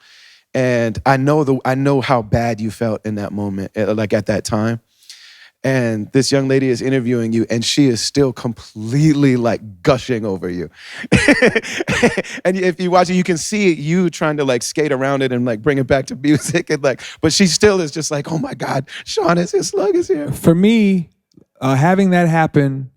And I know how bad you felt in that moment, like at that time. And this young lady is interviewing you, and she is still completely like gushing over you. And if you watch it, you can see you trying to like skate around it and like bring it back to music, and like, but she still is just like, oh my God, Sean is here, Slug is here. For me, having that happen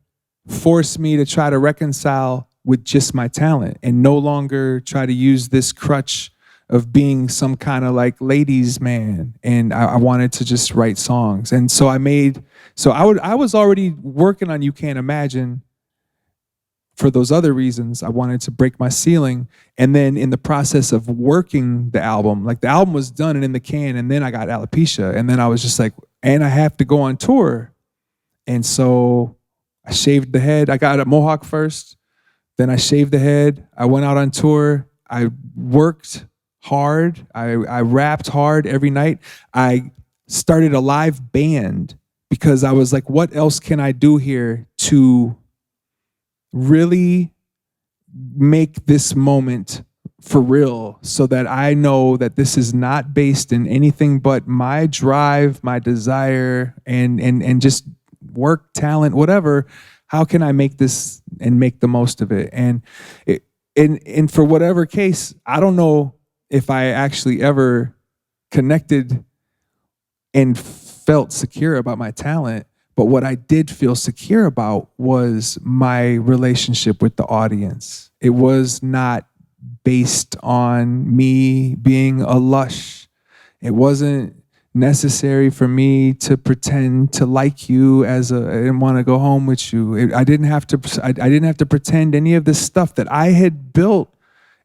forced me to try to reconcile with just my talent and no longer try to use this crutch of being some kind of like ladies man. And I wanted to just write songs. And so I was already working on You Can't Imagine for those other reasons. I wanted to break my ceiling. And then in the process of working the album, like the album was done and in the can, and then I got alopecia. And then I was just like, and I have to go on tour. And so I shaved the head. I got a mohawk first, then I shaved the head. I went out on tour. I worked hard. I rapped hard every night. I started a live band because I was like, what else can I do here to really make this moment for real, so that I know that this is not based in anything but my drive, my desire, and just work, talent, whatever. How can I make this and make the most of it? And for whatever case, I don't know if I actually ever connected and felt secure about my talent, but what I did feel secure about was my relationship with the audience. It was not based on me being a lush. It wasn't necessary for me to pretend to like you and want to go home with you. I didn't have to pretend any of this stuff that I had built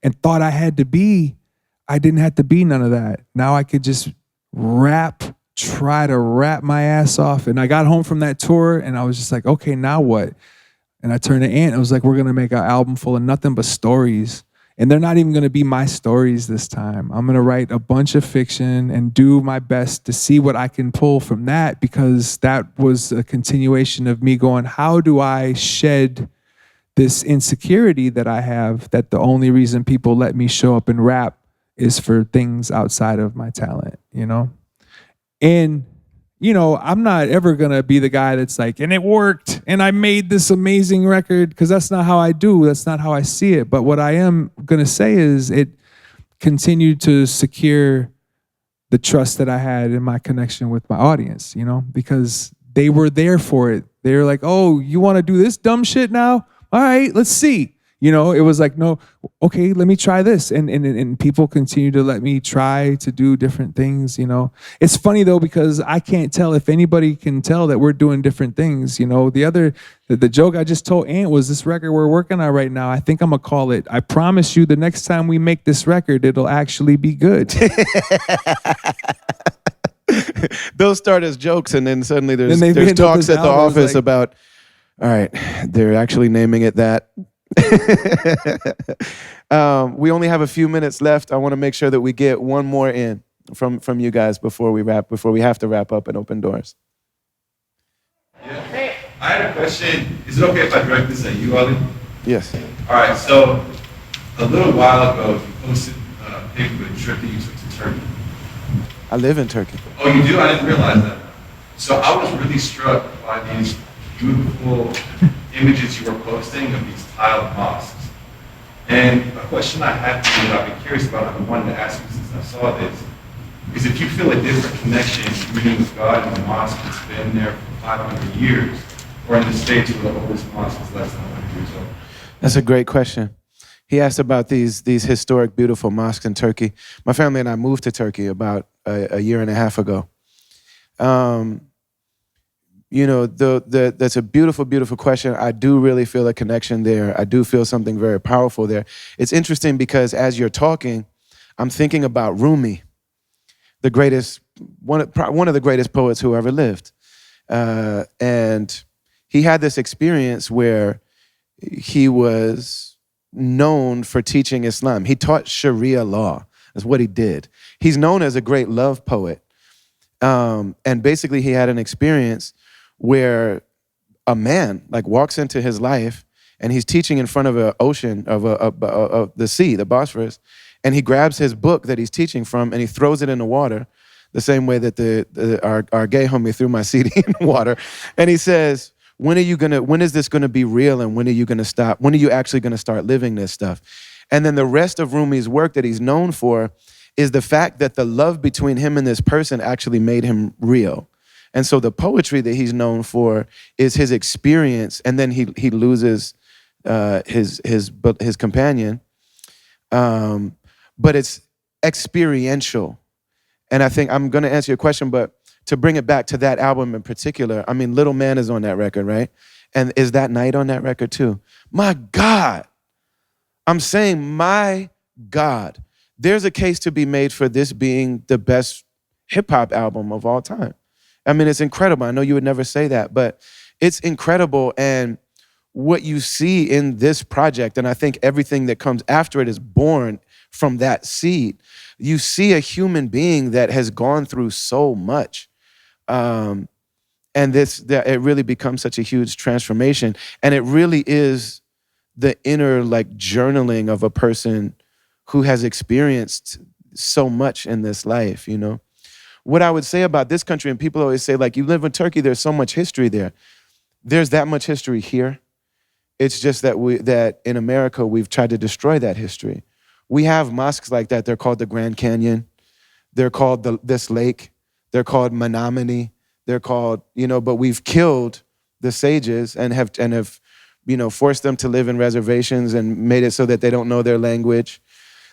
and thought I had to be. I didn't have to be none of that. Now I could just try to rap my ass off. And I got home from that tour and I was just like, okay, now what? And I turned to Ant. It was like, we're going to make an album full of nothing but stories. And they're not even going to be my stories this time. I'm going to write a bunch of fiction and do my best to see what I can pull from that, because that was a continuation of me going, how do I shed this insecurity that I have, that the only reason people let me show up and rap is for things outside of my talent, you know? And, you know, I'm not ever going to be the guy that's like, and it worked, and I made this amazing record, because that's not how I do. That's not how I see it. But what I am going to say is it continued to secure the trust that I had in my connection with my audience, you know, because they were there for it. They were like, oh, you want to do this dumb shit now? All right, let's see. You know, it was like, no, okay, let me try this. And people continue to let me try to do different things, you know. It's funny though, because I can't tell if anybody can tell that we're doing different things. You know, the joke I just told Ant was this record we're working on right now. I think I'm gonna call it, I promise you the next time we make this record, it'll actually be good. Those start as jokes, and then suddenly there's Then they end up talks as at the albums, office like- about, all right, they're actually naming it that. We only have a few minutes left. I want to make sure that we get one more in from you guys before we have to wrap up and open doors. Yeah. Great. I had a question. Is it okay if I direct this at you, Ali? Yes. All right. So a little while ago, you posted a pic of a trip that you took to Turkey. I live in Turkey. Oh, you do? I didn't realize that. So I was really struck by these beautiful images you were posting of these tiled mosques. And a question I had for you that I've been curious about, I've been wanting to ask you since I saw this, is if you feel a different connection between with God in the mosque that's been there for 500 years, or in the States where the oldest mosque is less than 100 years old. That's a great question. He asked about these historic, beautiful mosques in Turkey. My family and I moved to Turkey about a year and a half ago. You know, that's a beautiful, beautiful question. I do really feel a connection there. I do feel something very powerful there. It's interesting because as you're talking, I'm thinking about Rumi, the greatest, one of the greatest poets who ever lived. And he had this experience where he was known for teaching Islam. He taught Sharia law. That's what he did. He's known as a great love poet. And basically he had an experience where a man like walks into his life and he's teaching in front of an ocean of the sea, the Bosphorus, and he grabs his book that he's teaching from and he throws it in the water, the same way that our gay homie threw my CD in the water, and he says, when is this gonna be real, and when are you actually gonna start living this stuff? And then the rest of Rumi's work that he's known for is the fact that the love between him and this person actually made him real. And so the poetry that he's known for is his experience, and then he loses his companion, but it's experiential. And I think I'm gonna answer your question, but to bring it back to that album in particular, I mean, Little Man is on that record, right? And is That Night on that record too? My God, I'm saying, my God, there's a case to be made for this being the best hip hop album of all time. I mean, it's incredible. I know you would never say that, but it's incredible. And what you see in this project, and I think everything that comes after it is born from that seed. You see a human being that has gone through so much. And it really becomes such a huge transformation. And it really is the inner like journaling of a person who has experienced so much in this life, you know? What I would say about this country, and people always say, like, you live in Turkey, there's so much history there. There's that much history here. It's just that in America, we've tried to destroy that history. We have mosques like that. They're called the Grand Canyon. They're called this lake. They're called Menominee. They're called, but we've killed the sages and have forced them to live in reservations and made it so that they don't know their language.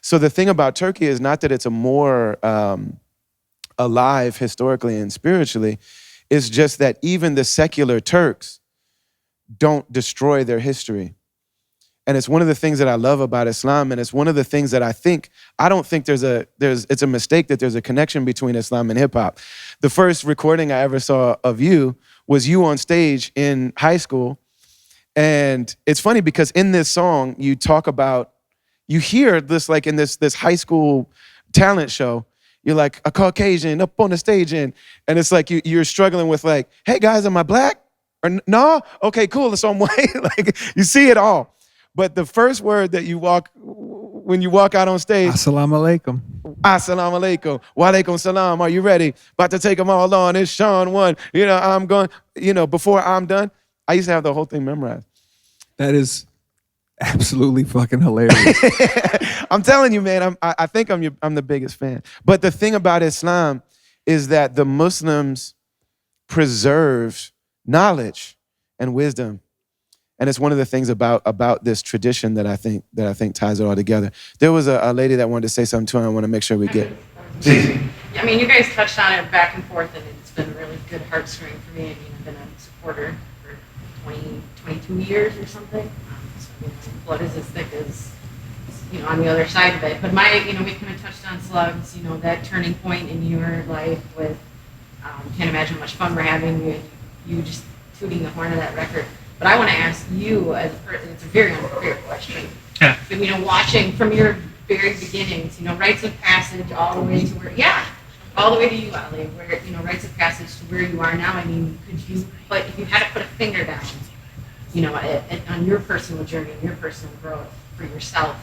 So the thing about Turkey is not that it's a more alive historically and spiritually. It's just that even the secular Turks don't destroy their history. And it's one of the things that I love about Islam, and it's one of the things that I don't think it's a mistake that there's a connection between Islam and hip hop. The first recording I ever saw of you was you on stage in high school. And it's funny because in this song, you hear this like in this high school talent show, you're like a Caucasian up on the stage and it's like you're struggling with like, hey guys, am I black? Or no? Okay, cool, so I'm white. Like you see it all. But the first word that when you walk out on stage, Assalamu alaikum. Assalamu alaikum. Wa alaikum salam. Are you ready? About to take them all on. It's Sean 1. I'm going, before I'm done, I used to have the whole thing memorized. That is absolutely fucking hilarious. I'm telling you, man, I think I'm the biggest fan. But the thing about Islam is that the Muslims preserved knowledge and wisdom. And it's one of the things about this tradition that I think ties it all together. There was a lady that wanted to say something too, and I want to make sure we get. I mean, you guys touched on it back and forth, and it's been a really good heartstring for me. I mean, I've been a supporter for 22 years or something. So, blood is as thick as, on the other side of it. But we kind of touched on Slugs, that turning point in your life with, can't imagine how much fun we're having, you just tooting the horn of that record. But I want to ask you, as a person, it's a very unfair question. Yeah. But, watching from your very beginnings, rites of passage all the way to all the way to you, Ali, where, rites of passage to where you are now. I mean, if you had to put a finger down, on your personal journey, your personal growth for yourself,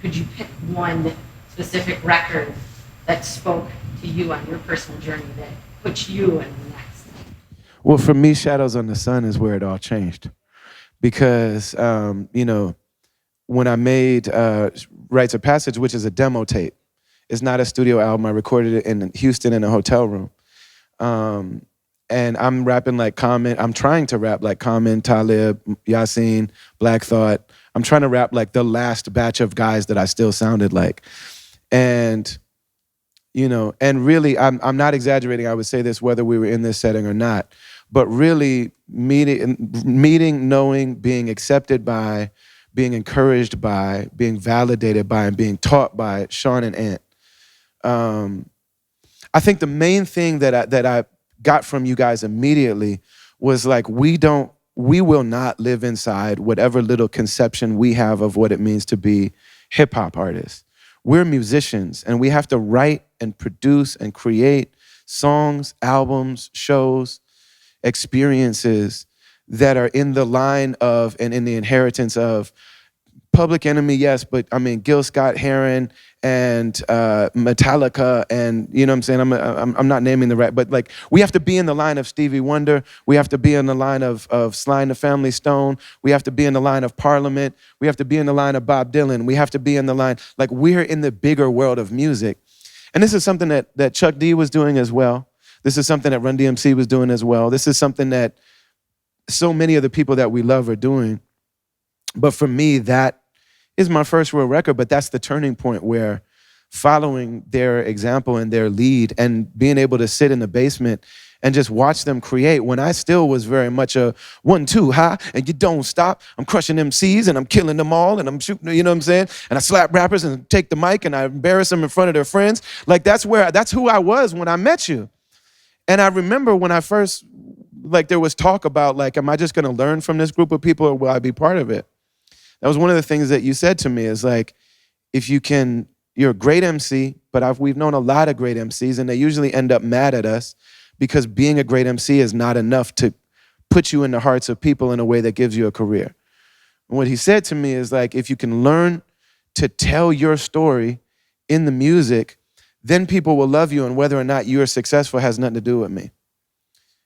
could you pick one specific record that spoke to you on your personal journey that puts you in the next? Well, for me, Shadows on the Sun is where it all changed. Because, when I made Rites of Passage, which is a demo tape, it's not a studio album. I recorded it in Houston in a hotel room. And I'm rapping like Common. I'm trying to rap like Common, Talib, Yasin, Black Thought. I'm trying to rap like the last batch of guys that I still sounded like. And, and really, I'm not exaggerating. I would say this whether we were in this setting or not. But really meeting, knowing, being accepted by, being encouraged by, being validated by, and being taught by Sean and Ant. I think the main thing that I got from you guys immediately was like, we will not live inside whatever little conception we have of what it means to be hip hop artists. We're musicians, and we have to write and produce and create songs, albums, shows, experiences that are in the line of and in the inheritance of Public Enemy, yes, but I mean Gil Scott-Heron and Metallica, and you know what I'm saying. I'm not naming the right, but like we have to be in the line of Stevie Wonder. We have to be in the line of Sly and the Family Stone. We have to be in the line of Parliament. We have to be in the line of Bob Dylan. We have to be in the line, like we're in the bigger world of music, and this is something that Chuck D was doing as well. This is something that Run DMC was doing as well. This is something that so many of the people that we love are doing. But for me, that is my first real record, but that's the turning point where following their example and their lead and being able to sit in the basement and just watch them create when I still was very much a 1-2, ha, and you don't stop. I'm crushing MCs and I'm killing them all and I'm shooting, you know what I'm saying? And I slap rappers and take the mic and I embarrass them in front of their friends. Like that's who I was when I met you. And I remember when I first, like there was talk about like, am I just gonna learn from this group of people or will I be part of it? That was one of the things that you said to me is like, if you can, you're a great MC, but we've known a lot of great MCs and they usually end up mad at us because being a great MC is not enough to put you in the hearts of people in a way that gives you a career. And what he said to me is like, if you can learn to tell your story in the music, then people will love you, and whether or not you're successful has nothing to do with me.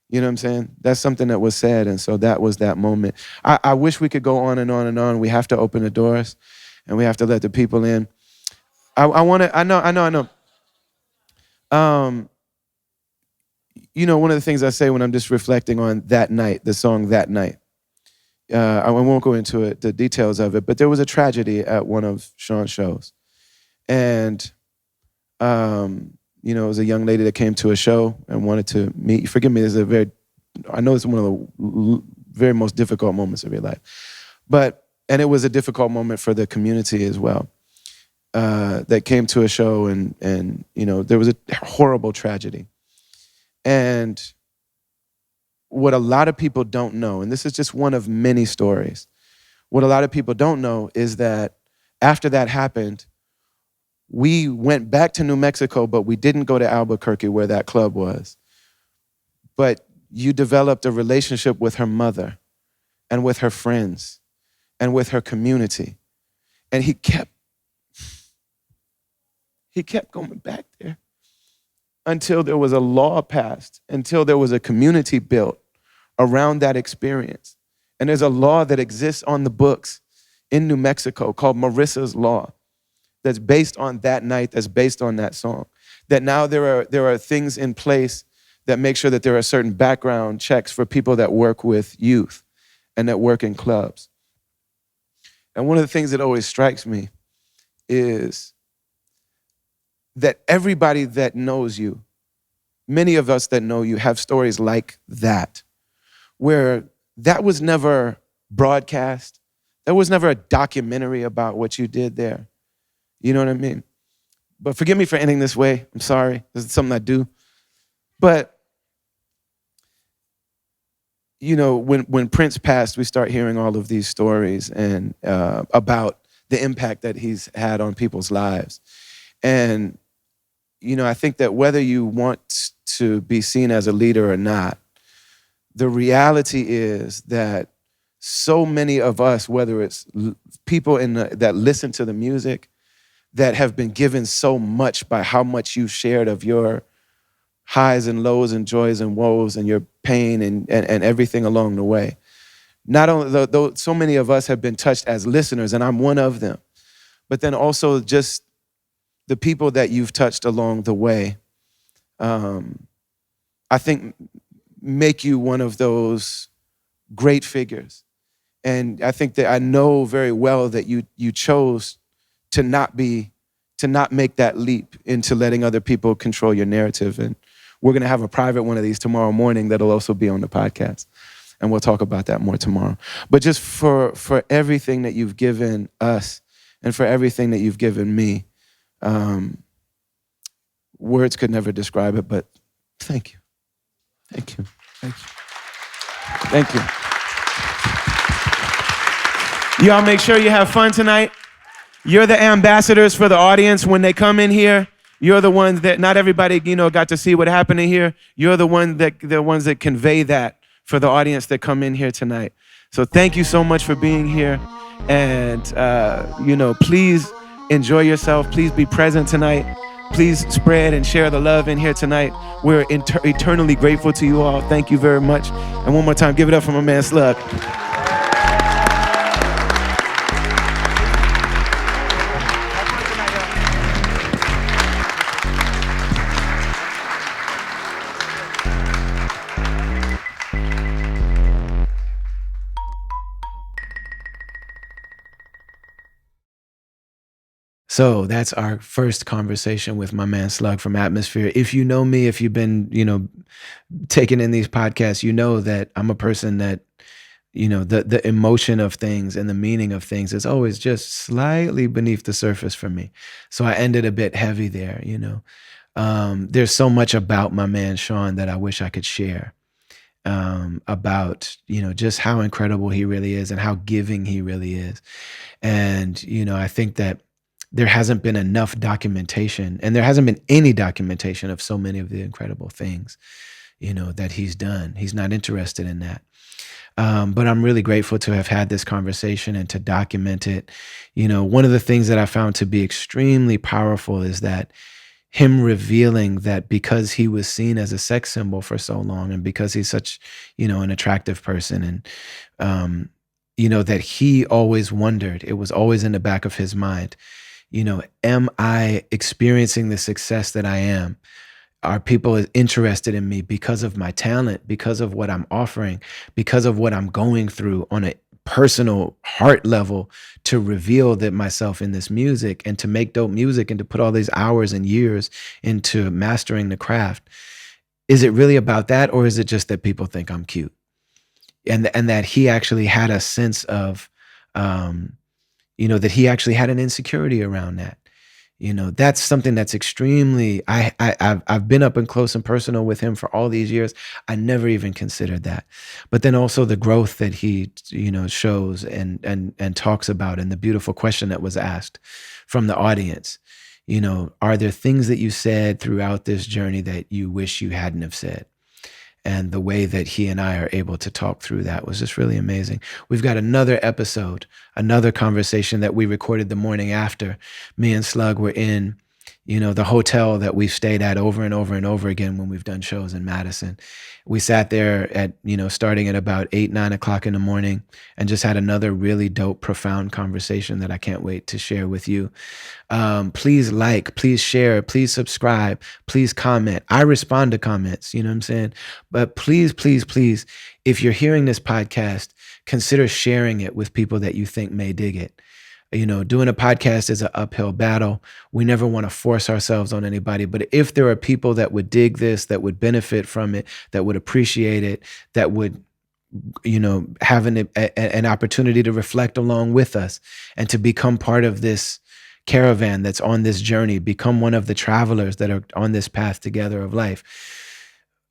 You know what I'm saying? That's something that was said, and so that was that moment. I wish we could go on and on and on. We have to open the doors, and we have to let the people in. I know. One of the things I say when I'm just reflecting on that night, the song That Night, I won't go into it, the details of it, but there was a tragedy at one of Sean's shows. And it was a young lady that came to a show and wanted to meet. Forgive me, I know it's one of the very most difficult moments of your life. And it was a difficult moment for the community as well. That came to a show and there was a horrible tragedy. And what a lot of people don't know, and this is just one of many stories, what a lot of people don't know is that after that happened, we went back to New Mexico, but we didn't go to Albuquerque where that club was. But you developed a relationship with her mother and with her friends and with her community. And he kept going back there until there was a law passed, until there was a community built around that experience. And there's a law that exists on the books in New Mexico called Marissa's Law that's based on that night, that's based on that song. That now there are things in place that make sure that there are certain background checks for people that work with youth and that work in clubs. And one of the things that always strikes me is that everybody that knows you, many of us that know you have stories like that, where that was never broadcast. There was never a documentary about what you did there. You know what I mean? But forgive me for ending this way. I'm sorry. This is something I do. But, you know, when Prince passed, we start hearing all of these stories and about the impact that he's had on people's lives. And, you know, I think that whether you want to be seen as a leader or not, the reality is that so many of us, whether it's people that listen to the music, that have been given so much by how much you shared of your highs and lows and joys and woes and your pain and everything along the way. Not only, though so many of us have been touched as listeners, and I'm one of them, but then also just the people that you've touched along the way, I think make you one of those great figures. And I think that I know very well that you chose to not make that leap into letting other people control your narrative. And we're gonna have a private one of these tomorrow morning that'll also be on the podcast. And we'll talk about that more tomorrow. But just for everything that you've given us and for everything that you've given me, words could never describe it, but thank you. Thank you. Thank you. Thank you. Y'all make sure you have fun tonight. You're the ambassadors for the audience when they come in here. You're the ones that, not everybody, you know, got to see what happened in here. You're the ones that convey that for the audience that come in here tonight. So thank you so much for being here. And, you know, please enjoy yourself. Please be present tonight. Please spread and share the love in here tonight. We're eternally grateful to you all. Thank you very much. And one more time, give it up for my man Slug. So that's our first conversation with my man Slug from Atmosphere. If you know me, if you've been, you know, taking in these podcasts, you know that I'm a person that, you know, the emotion of things and the meaning of things is always just slightly beneath the surface for me. So I ended a bit heavy there, you know. There's so much about my man Sean that I wish I could share about, you know, just how incredible he really is and how giving he really is. And, you know, I think that there hasn't been enough documentation, and there hasn't been any documentation of so many of the incredible things, you know, that he's done. He's not interested in that. But I'm really grateful to have had this conversation and to document it. You know, one of the things that I found to be extremely powerful is that him revealing that because he was seen as a sex symbol for so long and because he's such, you know, an attractive person, and, you know, that he always wondered, it was always in the back of his mind, you know, am I experiencing the success that I am? Are people interested in me because of my talent, because of what I'm offering, because of what I'm going through on a personal heart level to reveal that myself in this music and to make dope music and to put all these hours and years into mastering the craft? Is it really about that, or is it just that people think I'm cute? And that he actually had a sense of, you know, that he actually had an insecurity around that. You know, that's something that's extremely, I've been up and close and personal with him for all these years. I never even considered that. But then also the growth that he, you know, shows and talks about, and the beautiful question that was asked from the audience. You know, are there things that you said throughout this journey that you wish you hadn't have said? And the way that he and I are able to talk through that was just really amazing. We've got another episode, another conversation that we recorded the morning after. Me and Slug were in the hotel that we've stayed at over and over and over again when we've done shows in Madison. We sat there at, starting at about 8, 9 o'clock in the morning and just had another really dope, profound conversation that I can't wait to share with you. Please like, please share, please subscribe, please comment. I respond to comments, you know what I'm saying? But please, please, please, if you're hearing this podcast, consider sharing it with people that you think may dig it. Doing a podcast is an uphill battle. We never want to force ourselves on anybody. But if there are people that would dig this, that would benefit from it, that would appreciate it, that would, have an opportunity to reflect along with us and to become part of this caravan that's on this journey, become one of the travelers that are on this path together of life,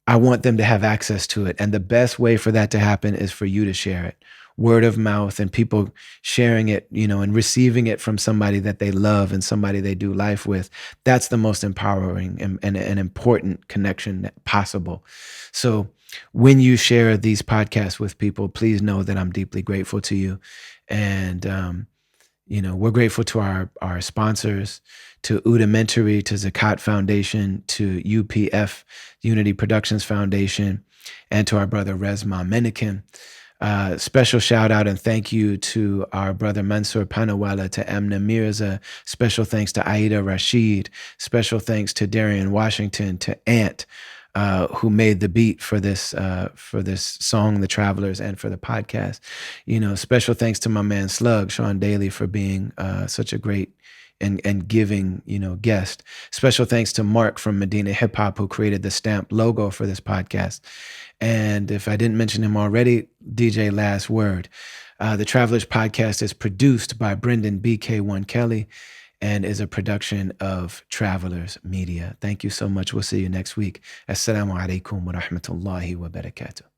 I want them to have access to it. And the best way for that to happen is for you to share it. Word of mouth and people sharing it, and receiving it from somebody that they love and somebody they do life with. That's the most empowering and an important connection possible. So when you share these podcasts with people, please know that I'm deeply grateful to you. And, we're grateful to our sponsors, to Udamentary, to Zakat Foundation, to UPF, Unity Productions Foundation, and to our brother Resma Menikin. Special shout out and thank you to our brother Mansour Panawala, to Amna Mirza. Special thanks to Aida Rashid. Special thanks to Darian Washington, to Ant, who made the beat for this song, The Travelers, and for the podcast. Special thanks to my man Slug, Sean Daly, for being such a great and giving, guest. Special thanks to Mark from Medina Hip Hop, who created the stamp logo for this podcast. And if I didn't mention him already, DJ Last Word. The Travelers Podcast is produced by Brendan BK1 Kelly and is a production of Travelers Media. Thank you so much. We'll see you next week. Assalamu alaikum wa rahmatullahi wa barakatuh.